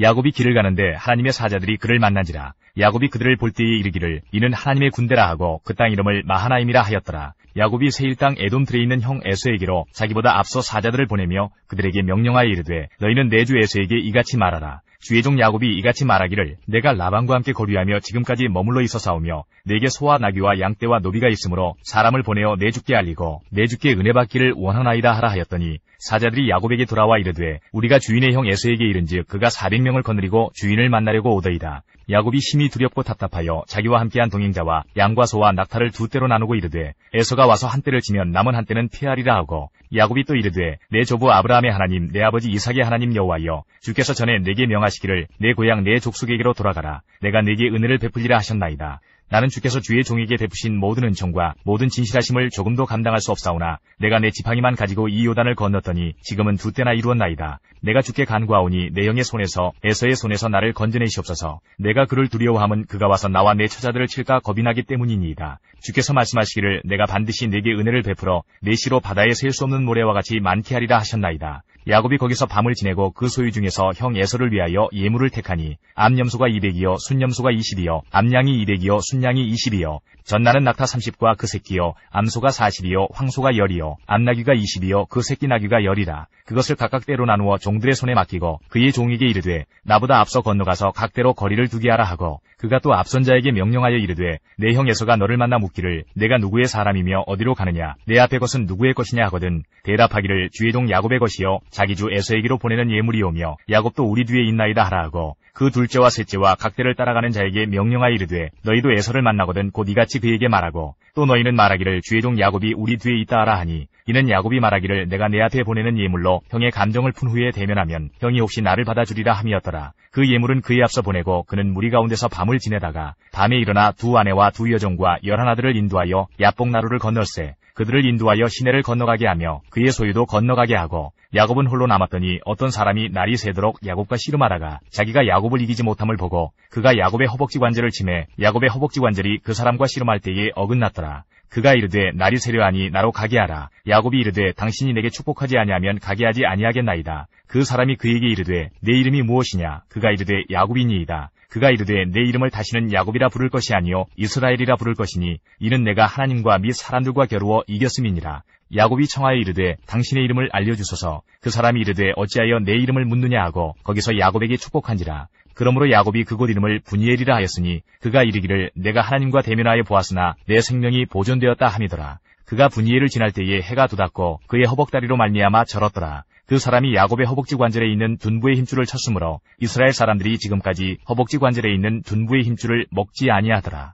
야곱이 길을 가는데 하나님의 사자들이 그를 만난지라. 야곱이 그들을 볼 때에 이르기를 이는 하나님의 군대라 하고 그 땅 이름을 마하나임이라 하였더라. 야곱이 세일 땅 에돔 들에 있는 형 에서에게로 자기보다 앞서 사자들을 보내며 그들에게 명령하여 이르되 너희는 내 주 에서에게 이같이 말하라. 주의 종 야곱이 이같이 말하기를 내가 라반과 함께 거류하며 지금까지 머물러 있어사오며 내게 소와 나귀와 양떼와 노비가 있으므로 사람을 보내어 내 주께 알리고 내 주께 은혜 받기를 원하나이다 하라 하였더니 사자들이 야곱에게 돌아와 이르되 우리가 주인의 형 에서에게 이른즉 그가 400명을 거느리고 주인을 만나려고 오더이다. 야곱이 심히 두렵고 답답하여 자기와 함께한 동행자와 양과 소와 낙타를 두 떼로 나누고 이르되 에서가 와서 한 떼를 치면 남은 한 떼는 피하리라 하고 야곱이 또 이르되 내 조부 아브라함의 하나님 내 아버지 이삭의 하나님 여호와여 주께서 전에 내게 명하시기를 내 고향 내 족속에게로 돌아가라. 내가 내게 은혜를 베풀리라 하셨나이다. 나는 주께서 주의 종에게 베푸신 모든 은총과 모든 진실하심을 조금도 감당할 수 없사오나 내가 내 지팡이만 가지고 이 요단을 건넜더니 지금은 두 때나 이루었나이다. 내가 주께 간구하오니 내 형의 손에서 에서의 손에서 나를 건져내시옵소서. 내가 그를 두려워함은 그가 와서 나와 내 처자들을 칠까 겁이 나기 때문이니이다. 주께서 말씀하시기를 내가 반드시 내게 은혜를 베풀어 내 시로 바다에 셀 수 없는 모래와 같이 많게 하리라 하셨나이다. 야곱이 거기서 밤을 지내고 그 소유 중에서 형 에서를 위하여 예물을 택하니 암염소가 200이요 순염소가 20이요 암양이 200이요 순양이 20이요 전나는 낙타 30과 그 새끼요 암소가 40이요 황소가 10이요 암나귀가 20이요 그 새끼 나귀가 10이라. 그것을 각각 때로 나누어 종들의 손에 맡기고 그의 종에게 이르되 나보다 앞서 건너가서 각대로 거리를 두게 하라 하고 그가 또 앞선 자에게 명령하여 이르되 내 형 에서가 너를 만나 묻기를 내가 누구의 사람이며 어디로 가느냐 내 앞에 것은 누구의 것이냐 하거든 대답하기를 주의 종 야곱의 것이요 자기 주 에서에게로 보내는 예물이오며 야곱도 우리 뒤에 있나이다 하라 하고 그 둘째와 셋째와 각대를 따라가는 자에게 명령하여 이르되 너희도 에서를 만나거든 곧 이같이 그에게 말하고 또 너희는 말하기를 주의 종 야곱이 우리 뒤에 있다 하라 하니 이는 야곱이 말하기를 내가 내 앞에 보내는 예물로 형의 감정을 푼 후에 대면하면 형이 혹시 나를 받아주리라 함이었더라. 그 예물은 그의 앞서 보내고 그는 무리 가운데서 밤을 지내다가 밤에 일어나 두 아내와 두 여종과 11아들을 인도하여 야복나루를 건널세. 그들을 인도하여 시내를 건너가게 하며 그의 소유도 건너가게 하고 야곱은 홀로 남았더니 어떤 사람이 날이 새도록 야곱과 씨름하다가 자기가 야곱을 이기지 못함을 보고 그가 야곱의 허벅지 관절을 치매 야곱의 허벅지 관절이 그 사람과 씨름할 때에 어긋났더라. 그가 이르되 날이 세려하니 나로 가게 하라. 야곱이 이르되 당신이 내게 축복하지 아니하면 가게 하지 아니하겠나이다. 그 사람이 그에게 이르되 내 이름이 무엇이냐? 그가 이르되 야곱이니이다. 그가 이르되 내 이름을 다시는 야곱이라 부를 것이 아니요 이스라엘이라 부를 것이니 이는 내가 하나님과 및 사람들과 겨루어 이겼음이니라. 야곱이 청하여 이르되 당신의 이름을 알려주소서. 그 사람이 이르되 어찌하여 내 이름을 묻느냐 하고 거기서 야곱에게 축복한지라. 그러므로 야곱이 그곳 이름을 분이엘이라 하였으니 그가 이르기를 내가 하나님과 대면하여 보았으나 내 생명이 보존되었다 함이더라. 그가 분이엘을 지날 때에 해가 돋았고 그의 허벅다리로 말미암아 절었더라. 그 사람이 야곱의 허벅지 관절에 있는 둔부의 힘줄을 쳤으므로 이스라엘 사람들이 지금까지 허벅지 관절에 있는 둔부의 힘줄을 먹지 아니하더라.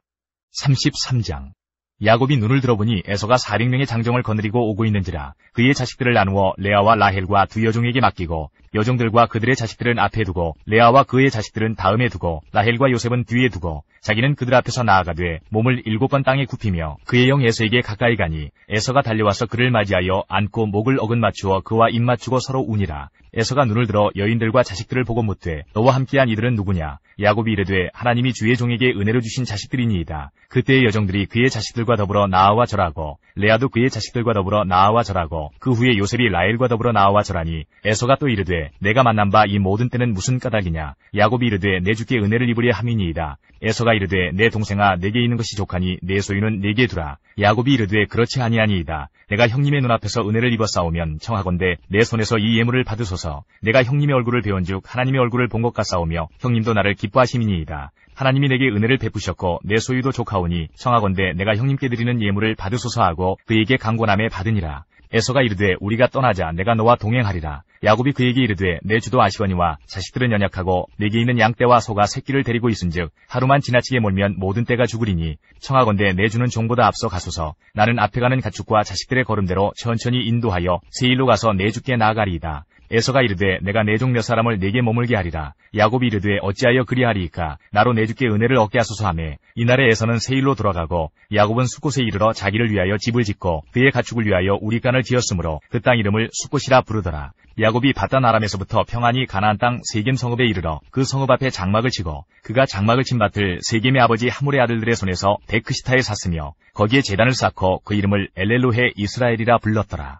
33장. 야곱이 눈을 들어보니 에서가 400명의 장정을 거느리고 오고 있는지라. 그의 자식들을 나누어 레아와 라헬과 두 여종에게 맡기고 여종들과 그들의 자식들은 앞에 두고 레아와 그의 자식들은 다음에 두고 라헬과 요셉은 뒤에 두고 자기는 그들 앞에서 나아가되 몸을 7번 땅에 굽히며 그의 영 에서에게 가까이 가니 에서가 달려와서 그를 맞이하여 안고 목을 어긋 맞추어 그와 입 맞추고 서로 우니라. 에서가 눈을 들어 여인들과 자식들을 보고 묻되 너와 함께한 이들은 누구냐? 야곱이 이르되 하나님이 주의 종에게 은혜로 주신 자식들이니이다. 그때의 여종들이 그의 자식들과 더불어 나아와 절하고 레아도 그의 자식들과 더불어 나아와 절하고 그 후에 요셉이 라헬과 더불어 나아와 절하니 에서가 또 이르되 내가 만난 바 이 모든 때는 무슨 까닭이냐? 야곱이 이르되 내 주께 은혜를 입으려 함이니이다. 에서가 이르되 내 동생아 내게 있는 것이 족하니 내 소유는 내게 두라. 야곱이 이르되 그렇지 아니하니이다. 내가 형님의 눈앞에서 은혜를 입었사오면 청하건대 내 손에서 이 예물을 받으소서. 내가 형님의 얼굴을 배운즉 하나님의 얼굴을 본 것 같사오며 형님도 나를 기뻐하심이니이다. 하나님이 내게 은혜를 베푸셨고 내 소유도 족하오니 청하건대 내가 형님께 드리는 예물을 받으소서 하고 그에게 강권함에 받으니라. 에서가 이르되 우리가 떠나자. 내가 너와 동행하리라. 야곱이 그에게 이르되 내 주도 아시거니와 자식들은 연약하고 내게 있는 양떼와 소가 새끼를 데리고 있은즉 하루만 지나치게 몰면 모든 떼가 죽으리니 청하건대 내 주는 종보다 앞서 가소서. 나는 앞에 가는 가축과 자식들의 걸음대로 천천히 인도하여 세일로 가서 내 주께 나아가리이다. 에서가 이르되 내가 내 종 몇 사람을 내게 머물게 하리라. 야곱이 이르되 어찌하여 그리하리이까? 나로 내 주께 은혜를 얻게 하소서 하매 이날에 에서는 세일로 돌아가고 야곱은 숫곳에 이르러 자기를 위하여 집을 짓고 그의 가축을 위하여 우리간을 지었으므로 그 땅 이름을 숫곳이라 부르더라. 야곱이 바단 아람에서부터 평안히 가나안 땅 세겜 성읍에 이르러 그 성읍 앞에 장막을 치고 그가 장막을 친 밭을 세겜의 아버지 하몰의 아들들의 손에서 베크시타에 샀으며 거기에 제단을 쌓고 그 이름을 엘렐로헤 이스라엘이라 불렀더라.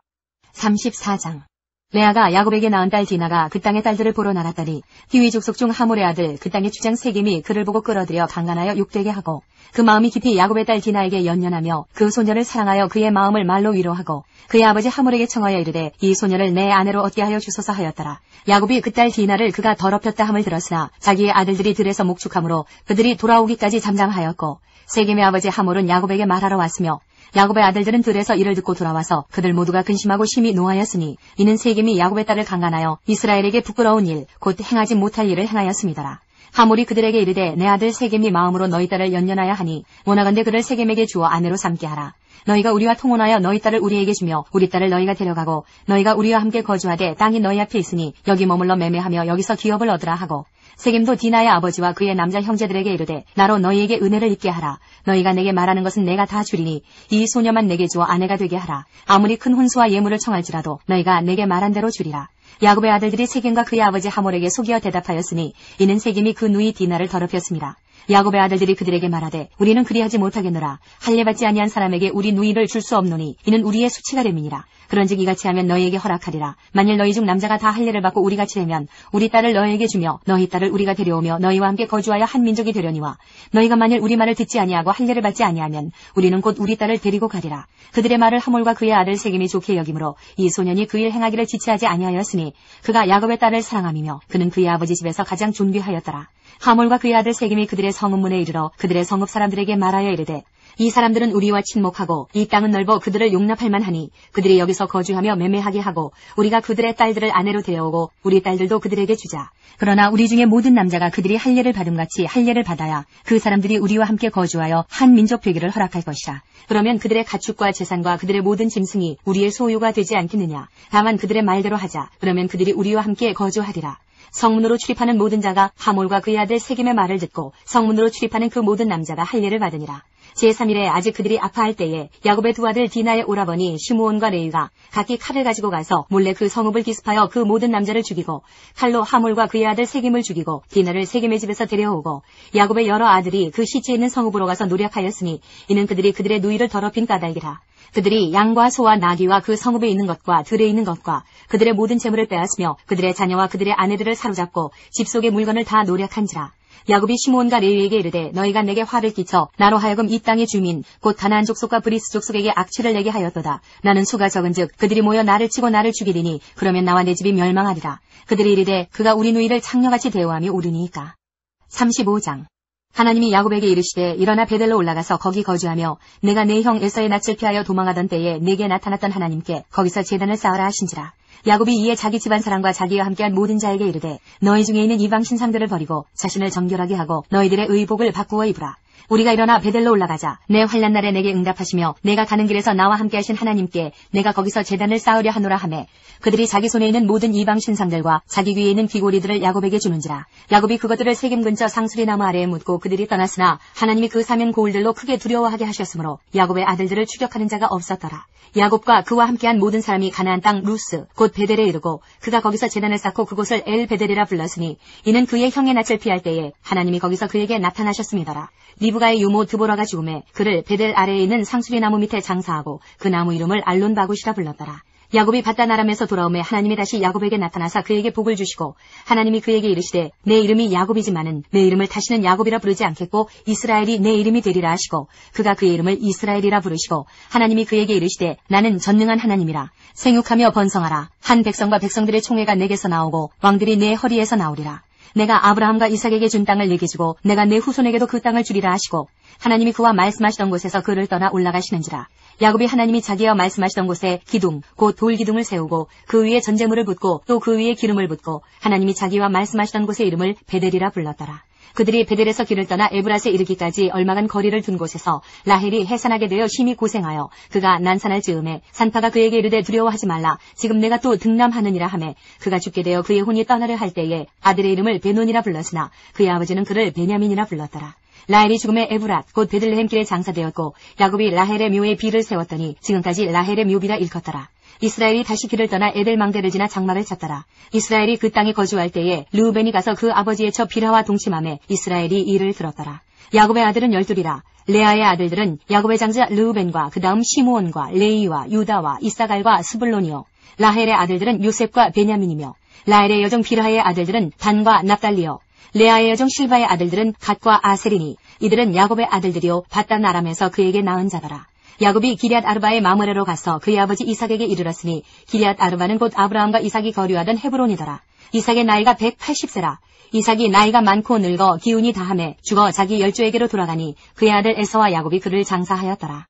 34장. 레아가 야곱에게 낳은 딸 디나가 그 땅의 딸들을 보러 나갔더니 디위 족속 중 하몰의 아들 그 땅의 주장 세겜이 그를 보고 끌어들여 강간하여 욕되게 하고 그 마음이 깊이 야곱의 딸 디나에게 연연하며 그 소녀를 사랑하여 그의 마음을 말로 위로하고 그의 아버지 하몰에게 청하여 이르되 이 소녀를 내 아내로 얻게 하여 주소서 하였더라. 야곱이 그 딸 디나를 그가 더럽혔다 함을 들었으나 자기의 아들들이 들에서 목축함으로 그들이 돌아오기까지 잠잠하였고 세겜의 아버지 하몰은 야곱에게 말하러 왔으며 야곱의 아들들은 들에서 이를 듣고 돌아와서 그들 모두가 근심하고 심히 노하였으니 이는 세겜이 야곱의 딸을 강간하여 이스라엘에게 부끄러운 일 곧 행하지 못할 일을 행하였음이더라. 하몰이 그들에게 이르되 내 아들 세겜이 마음으로 너희 딸을 연연하여 하니 원하건대 그를 세겜에게 주어 아내로 삼게 하라. 너희가 우리와 통혼하여 너희 딸을 우리에게 주며 우리 딸을 너희가 데려가고 너희가 우리와 함께 거주하되 땅이 너희 앞에 있으니 여기 머물러 매매하며 여기서 기업을 얻으라 하고 세겜도 디나의 아버지와 그의 남자 형제들에게 이르되 나로 너희에게 은혜를 입게 하라. 너희가 내게 말하는 것은 내가 다 주리니 이 소녀만 내게 주어 아내가 되게 하라. 아무리 큰 혼수와 예물을 청할지라도 너희가 내게 말한 대로 주리라. 야곱의 아들들이 세겜과 그의 아버지 하몰에게 속이어 대답하였으니 이는 세겜이 그 누이 디나를 더럽혔습니다. 야곱의 아들들이 그들에게 말하되 우리는 그리하지 못하겠노라. 할례받지 아니한 사람에게 우리 누이를 줄 수 없노니 이는 우리의 수치가 됨이니라. 그런즉 이같이 하면 너희에게 허락하리라. 만일 너희 중 남자가 다 할례를 받고 우리같이 되면 우리 딸을 너희에게 주며 너희 딸을 우리가 데려오며 너희와 함께 거주하여 한 민족이 되려니와 너희가 만일 우리 말을 듣지 아니하고 할례를 받지 아니하면 우리는 곧 우리 딸을 데리고 가리라. 그들의 말을 하몰과 그의 아들 세겜이 좋게 여기므로 이 소년이 그 일 행하기를 지체하지 아니하였으니 그가 야곱의 딸을 사랑함이며 그는 그의 아버지 집에서 가장 존귀하였더라. 하몰과 그의 아들 세겜이 그들의 성읍문에 이르러 그들의 성읍 사람들에게 말하여 이르되 이 사람들은 우리와 친목하고 이 땅은 넓어 그들을 용납할 만하니 그들이 여기서 거주하며 매매하게 하고 우리가 그들의 딸들을 아내로 데려오고 우리 딸들도 그들에게 주자. 그러나 우리 중에 모든 남자가 그들이 할례를 받음같이 할례를 받아야 그 사람들이 우리와 함께 거주하여 한 민족 되기를 허락할 것이라. 그러면 그들의 가축과 재산과 그들의 모든 짐승이 우리의 소유가 되지 않겠느냐. 다만 그들의 말대로 하자. 그러면 그들이 우리와 함께 거주하리라. 성문으로 출입하는 모든 자가 하몰과 그의 아들 세겜의 말을 듣고 성문으로 출입하는 그 모든 남자가 할례를 받으니라. 제3일에 아직 그들이 아파할 때에 야곱의 두 아들 디나의 오라버니 시므온과 레위가 각기 칼을 가지고 가서 몰래 그 성읍을 기습하여 그 모든 남자를 죽이고 칼로 하몰과 그의 아들 세겜을 죽이고 디나를 세겜의 집에서 데려오고 야곱의 여러 아들이 그 시지에 있는 성읍으로 가서 노력하였으니 이는 그들이 그들의 누이를 더럽힌 까닭이라. 그들이 양과 소와 나귀와 그 성읍에 있는 것과 들에 있는 것과 그들의 모든 재물을 빼앗으며 그들의 자녀와 그들의 아내들을 사로잡고 집 속의 물건을 다 노력한지라. 야곱이 시므온과 레위에게 이르되 너희가 내게 화를 끼쳐 나로 하여금 이 땅의 주민 곧 가나안 족속과 브리스 족속에게 악취를 내게 하였도다. 나는 수가 적은즉 그들이 모여 나를 치고 나를 죽이리니 그러면 나와 내 집이 멸망하리라. 그들이 이르되 그가 우리 누이를 창녀같이 대우하며 우리니까. 35장. 하나님이 야곱에게 이르시되 일어나 베델로 올라가서 거기 거주하며 내가 내 형 에서의 낯을 피하여 도망하던 때에 내게 나타났던 하나님께 거기서 제단을 쌓으라 하신지라. 야곱이 이에 자기 집안 사람과 자기와 함께한 모든 자에게 이르되 너희 중에 있는 이방 신상들을 버리고 자신을 정결하게 하고 너희들의 의복을 바꾸어 입으라. 우리가 일어나 베델로 올라가자. 내 환난 날에 내게 응답하시며 내가 가는 길에서 나와 함께 하신 하나님께 내가 거기서 제단을 쌓으려 하노라 하매 그들이 자기 손에 있는 모든 이방 신상들과 자기 귀에 있는 귀고리들을 야곱에게 주는지라. 야곱이 그것들을 세겜 근처 상수리 나무 아래에 묻고 그들이 떠났으나 하나님이 그 사면 고울들로 크게 두려워하게 하셨으므로 야곱의 아들들을 추격하는 자가 없었더라. 야곱과 그와 함께한 모든 사람이 가나안 땅 루스 곧 베델에 이르고 그가 거기서 제단을 쌓고 그곳을 엘 베델이라 불렀으니 이는 그의 형의 낯을 피할 때에 하나님이 거기서 그에게 나타나셨음이더라. 리브가의 유모 드보라가 죽음에 그를 베델 아래에 있는 상수리 나무 밑에 장사하고 그 나무 이름을 알론바굿이라 불렀더라. 야곱이 바단 아람에서 돌아오매 하나님이 다시 야곱에게 나타나사 그에게 복을 주시고 하나님이 그에게 이르시되 내 이름이 야곱이지만은 내 이름을 다시는 야곱이라 부르지 않겠고 이스라엘이 내 이름이 되리라 하시고 그가 그의 이름을 이스라엘이라 부르시고 하나님이 그에게 이르시되 나는 전능한 하나님이라. 생육하며 번성하라. 한 백성과 백성들의 총회가 내게서 나오고 왕들이 내 허리에서 나오리라. 내가 아브라함과 이삭에게 준 땅을 내게 주고 내가 내 후손에게도 그 땅을 주리라 하시고 하나님이 그와 말씀하시던 곳에서 그를 떠나 올라가시는지라. 야곱이 하나님이 자기와 말씀하시던 곳에 기둥 곧 돌기둥을 세우고 그 위에 전제물을 붓고 또 그 위에 기름을 붓고 하나님이 자기와 말씀하시던 곳의 이름을 베델이라 불렀더라. 그들이 베델에서 길을 떠나 에브랏에 이르기까지 얼마간 거리를 둔 곳에서 라헬이 해산하게 되어 심히 고생하여 그가 난산할 즈음에 산파가 그에게 이르되 두려워하지 말라. 지금 내가 또 등남하느니라 하매 그가 죽게 되어 그의 혼이 떠나려 할 때에 아들의 이름을 베논이라 불렀으나 그의 아버지는 그를 베냐민이라 불렀더라. 라헬이 죽음에 에브랏 곧 베들레헴 길에 장사되었고 야곱이 라헬의 묘에 비를 세웠더니 지금까지 라헬의 묘비라 일컫더라. 이스라엘이 다시 길을 떠나 에델망대를 지나 장막을 쳤더라. 이스라엘이 그 땅에 거주할 때에 르우벤이 가서 그 아버지의 처 비라와 동침하매 이스라엘이 이를 들었더라. 야곱의 아들은 12이라. 레아의 아들들은 야곱의 장자 르우벤과 그 다음 시므온과 레이와 유다와 이사갈과 스불론이요. 라헬의 아들들은 요셉과 베냐민이며 라헬의 여종 비라의 아들들은 단과 납달리요. 레아의 여종 실바의 아들들은 갓과 아셀이니 이들은 야곱의 아들들이요 바단 아람에서 그에게 낳은 자더라. 야곱이 기럇 아르바의 마므레로 가서 그의 아버지 이삭에게 이르렀으니 기럇 아르바는 곧 아브라함과 이삭이 거류하던 헤브론이더라. 이삭의 나이가 180세라. 이삭이 나이가 많고 늙어 기운이 다하매 죽어 자기 열조에게로 돌아가니 그의 아들 에서와 야곱이 그를 장사하였더라.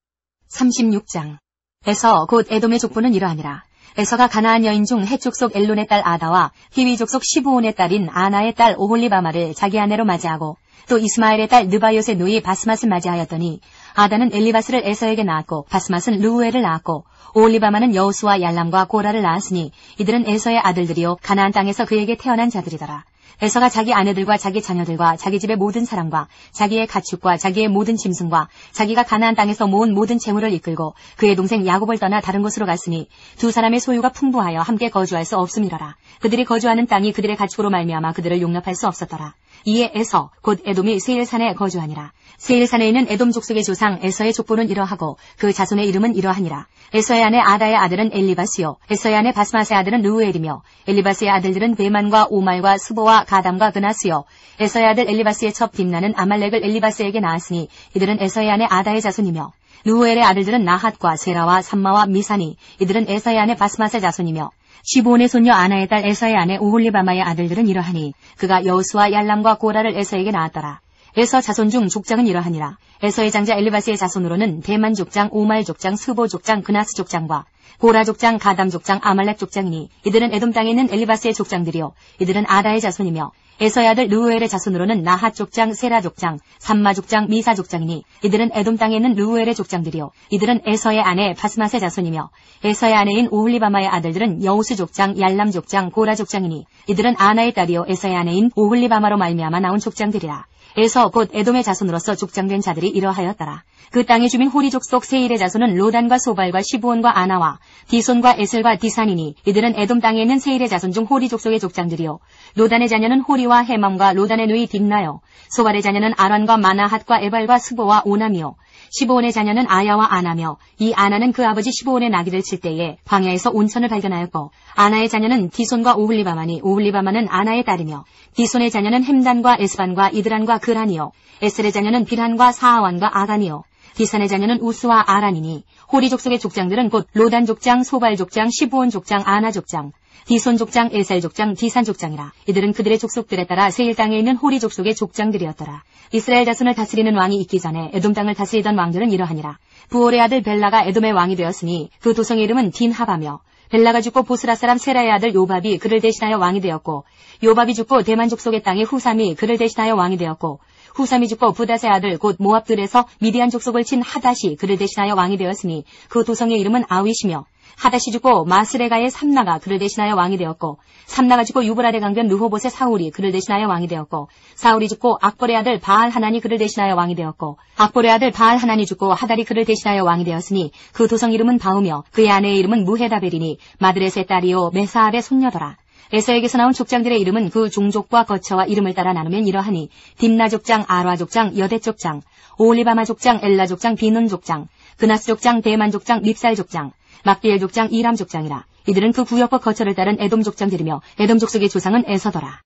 36장. 에서 곧 에돔의 족보는 이러하니라. 에서가 가나안 여인 중 헷 족속 엘론의 딸 아다와 히위 족속 시브온의 딸인 아나의 딸 오홀리바마를 자기 아내로 맞이하고 또 이스마엘의 딸 느바요의 누이 바스맛을 맞이하였더니 아다는 엘리바스를 에서에게 낳았고 바스맛은 르우엘을 낳았고 오홀리바마는 여우수와 얄람과 고라를 낳았으니 이들은 에서의 아들들이요 가나안 땅에서 그에게 태어난 자들이더라. 에서가 자기 아내들과 자기 자녀들과 자기 집의 모든 사람과 자기의 가축과 자기의 모든 짐승과 자기가 가나안 땅에서 모은 모든 재물을 이끌고 그의 동생 야곱을 떠나 다른 곳으로 갔으니 두 사람의 소유가 풍부하여 함께 거주할 수 없음이러라. 그들이 거주하는 땅이 그들의 가축으로 말미암아 그들을 용납할 수 없었더라. 이에 에서 곧 에돔이 세일산에 거주하니라. 세일산에 있는 에돔 족속의 조상 에서의 족보는 이러하고 그 자손의 이름은 이러하니라. 에서의 아내 아다의 아들은 엘리바스요 에서의 아내 바스맛의 아들은 르우엘이며 엘리바스의 아들들은 베만과 오말과 스보와 가담과 그나스요 에서의 아들 엘리바스의 첩 딥나는 아말렉을 엘리바스에게 낳았으니 이들은 에서의 아내 아다의 자손이며 르우엘의 아들들은 나핫과 세라와 삼마와 미사니 이들은 에서의 아내 바스맛의 자손이며 시브온의 손녀 아나의 딸 에서의 아내 오홀리바마의 아들들은 이러하니 그가 여우수와 얄람과 고라를 에서에게 낳았더라. 에서 자손 중 족장은 이러하니라. 에서의 장자 엘리바스의 자손으로는 대만 족장, 오말 족장, 스보 족장, 그나스 족장과 고라 족장, 가담 족장, 아말렉 족장이니 이들은 에돔 땅에 있는 엘리바스의 족장들이요 이들은 아다의 자손이며 에서의 아들 르우엘의 자손으로는 나핫 족장, 세라 족장, 삼마 족장, 미사 족장이니 이들은 에돔 땅에 있는 르우엘의 족장들이요 이들은 에서의 아내 바스맛의 자손이며 에서의 아내인 오홀리바마의 아들들은 여우스 족장, 얄람 족장, 고라 족장이니 이들은 아나의 딸이요 에서의 아내인 오홀리바마로 말미암아 나온 족장들이라. 에서 곧 에돔의 자손으로서 족장된 자들이 이러하였더라. 그 땅의 주민 호리 족속 세일의 자손은 로단과 소발과 시브온과 아나와 디손과 에셀과 디산이니 이들은 에돔 땅에 있는 세일의 자손 중 호리 족속의 족장들이요. 로단의 자녀는 호리와 헤맘과 로단의 누이 딥나요. 소발의 자녀는 아란과 마나핫과 에발과 스보와 오남이요. 시브온의 자녀는 아야와 아나며 이 아나는 그 아버지 시브온의 나귀를 칠 때에 광야에서 온천을 발견하였고 아나의 자녀는 디손과 오홀리바마니 오홀리바마는 아나의 딸이며 디손의 자녀는 햄단과 에스반과 이드란과 그란이요. 에셀의 자녀는 빌한과 사아완과 아간이요. 디산의 자녀는 우스와 아란이니 호리 족속의 족장들은 곧 로단 족장, 소발 족장, 시브온 족장, 아나 족장, 디손 족장, 에셀 족장, 디산 족장이라. 이들은 그들의 족속들에 따라 세일 땅에 있는 호리 족속의 족장들이었더라. 이스라엘 자손을 다스리는 왕이 있기 전에 에돔 땅을 다스리던 왕들은 이러하니라. 부올의 아들 벨라가 에돔의 왕이 되었으니 그 도성의 이름은 딘하바며 벨라가 죽고 보스라 사람 세라의 아들 요밥이 그를 대신하여 왕이 되었고 요밥이 죽고 대만 족속의 땅에 후삼이 그를 대신하여 왕이 되었고 후삼이 죽고 부닷의 아들 곧 모압들에서 미디안 족속을 친 하닷이 그를 대신하여 왕이 되었으니 그 도성의 이름은 아윗이며 하닷이 죽고 마스레가의 삼나가 그를 대신하여 왕이 되었고 삼나가 죽고 유브라데 강변 르호봇의 사울이 그를 대신하여 왕이 되었고 사울이 죽고 악볼의 아들 바알 하나니 그를 대신하여 왕이 되었고 악볼의 아들 바알 하나니 죽고 하달이 그를 대신하여 왕이 되었으니 그 도성 이름은 바우며 그의 아내의 이름은 무헤다벨이니 마드렛의 딸이요 메사압의 손녀더라. 에서에게서 나온 족장들의 이름은 그 종족과 거처와 이름을 따라 나누면 이러하니 딥나 족장, 아라 족장, 여대 족장, 오홀리바마 족장, 엘라 족장, 비논 족장, 그나스 족장, 대만 족장, 밉살 족장, 막디엘 족장, 이람 족장이라. 이들은 그 구역과 거처를 따른 에돔 족장들이며 에돔 족속의 조상은 에서더라.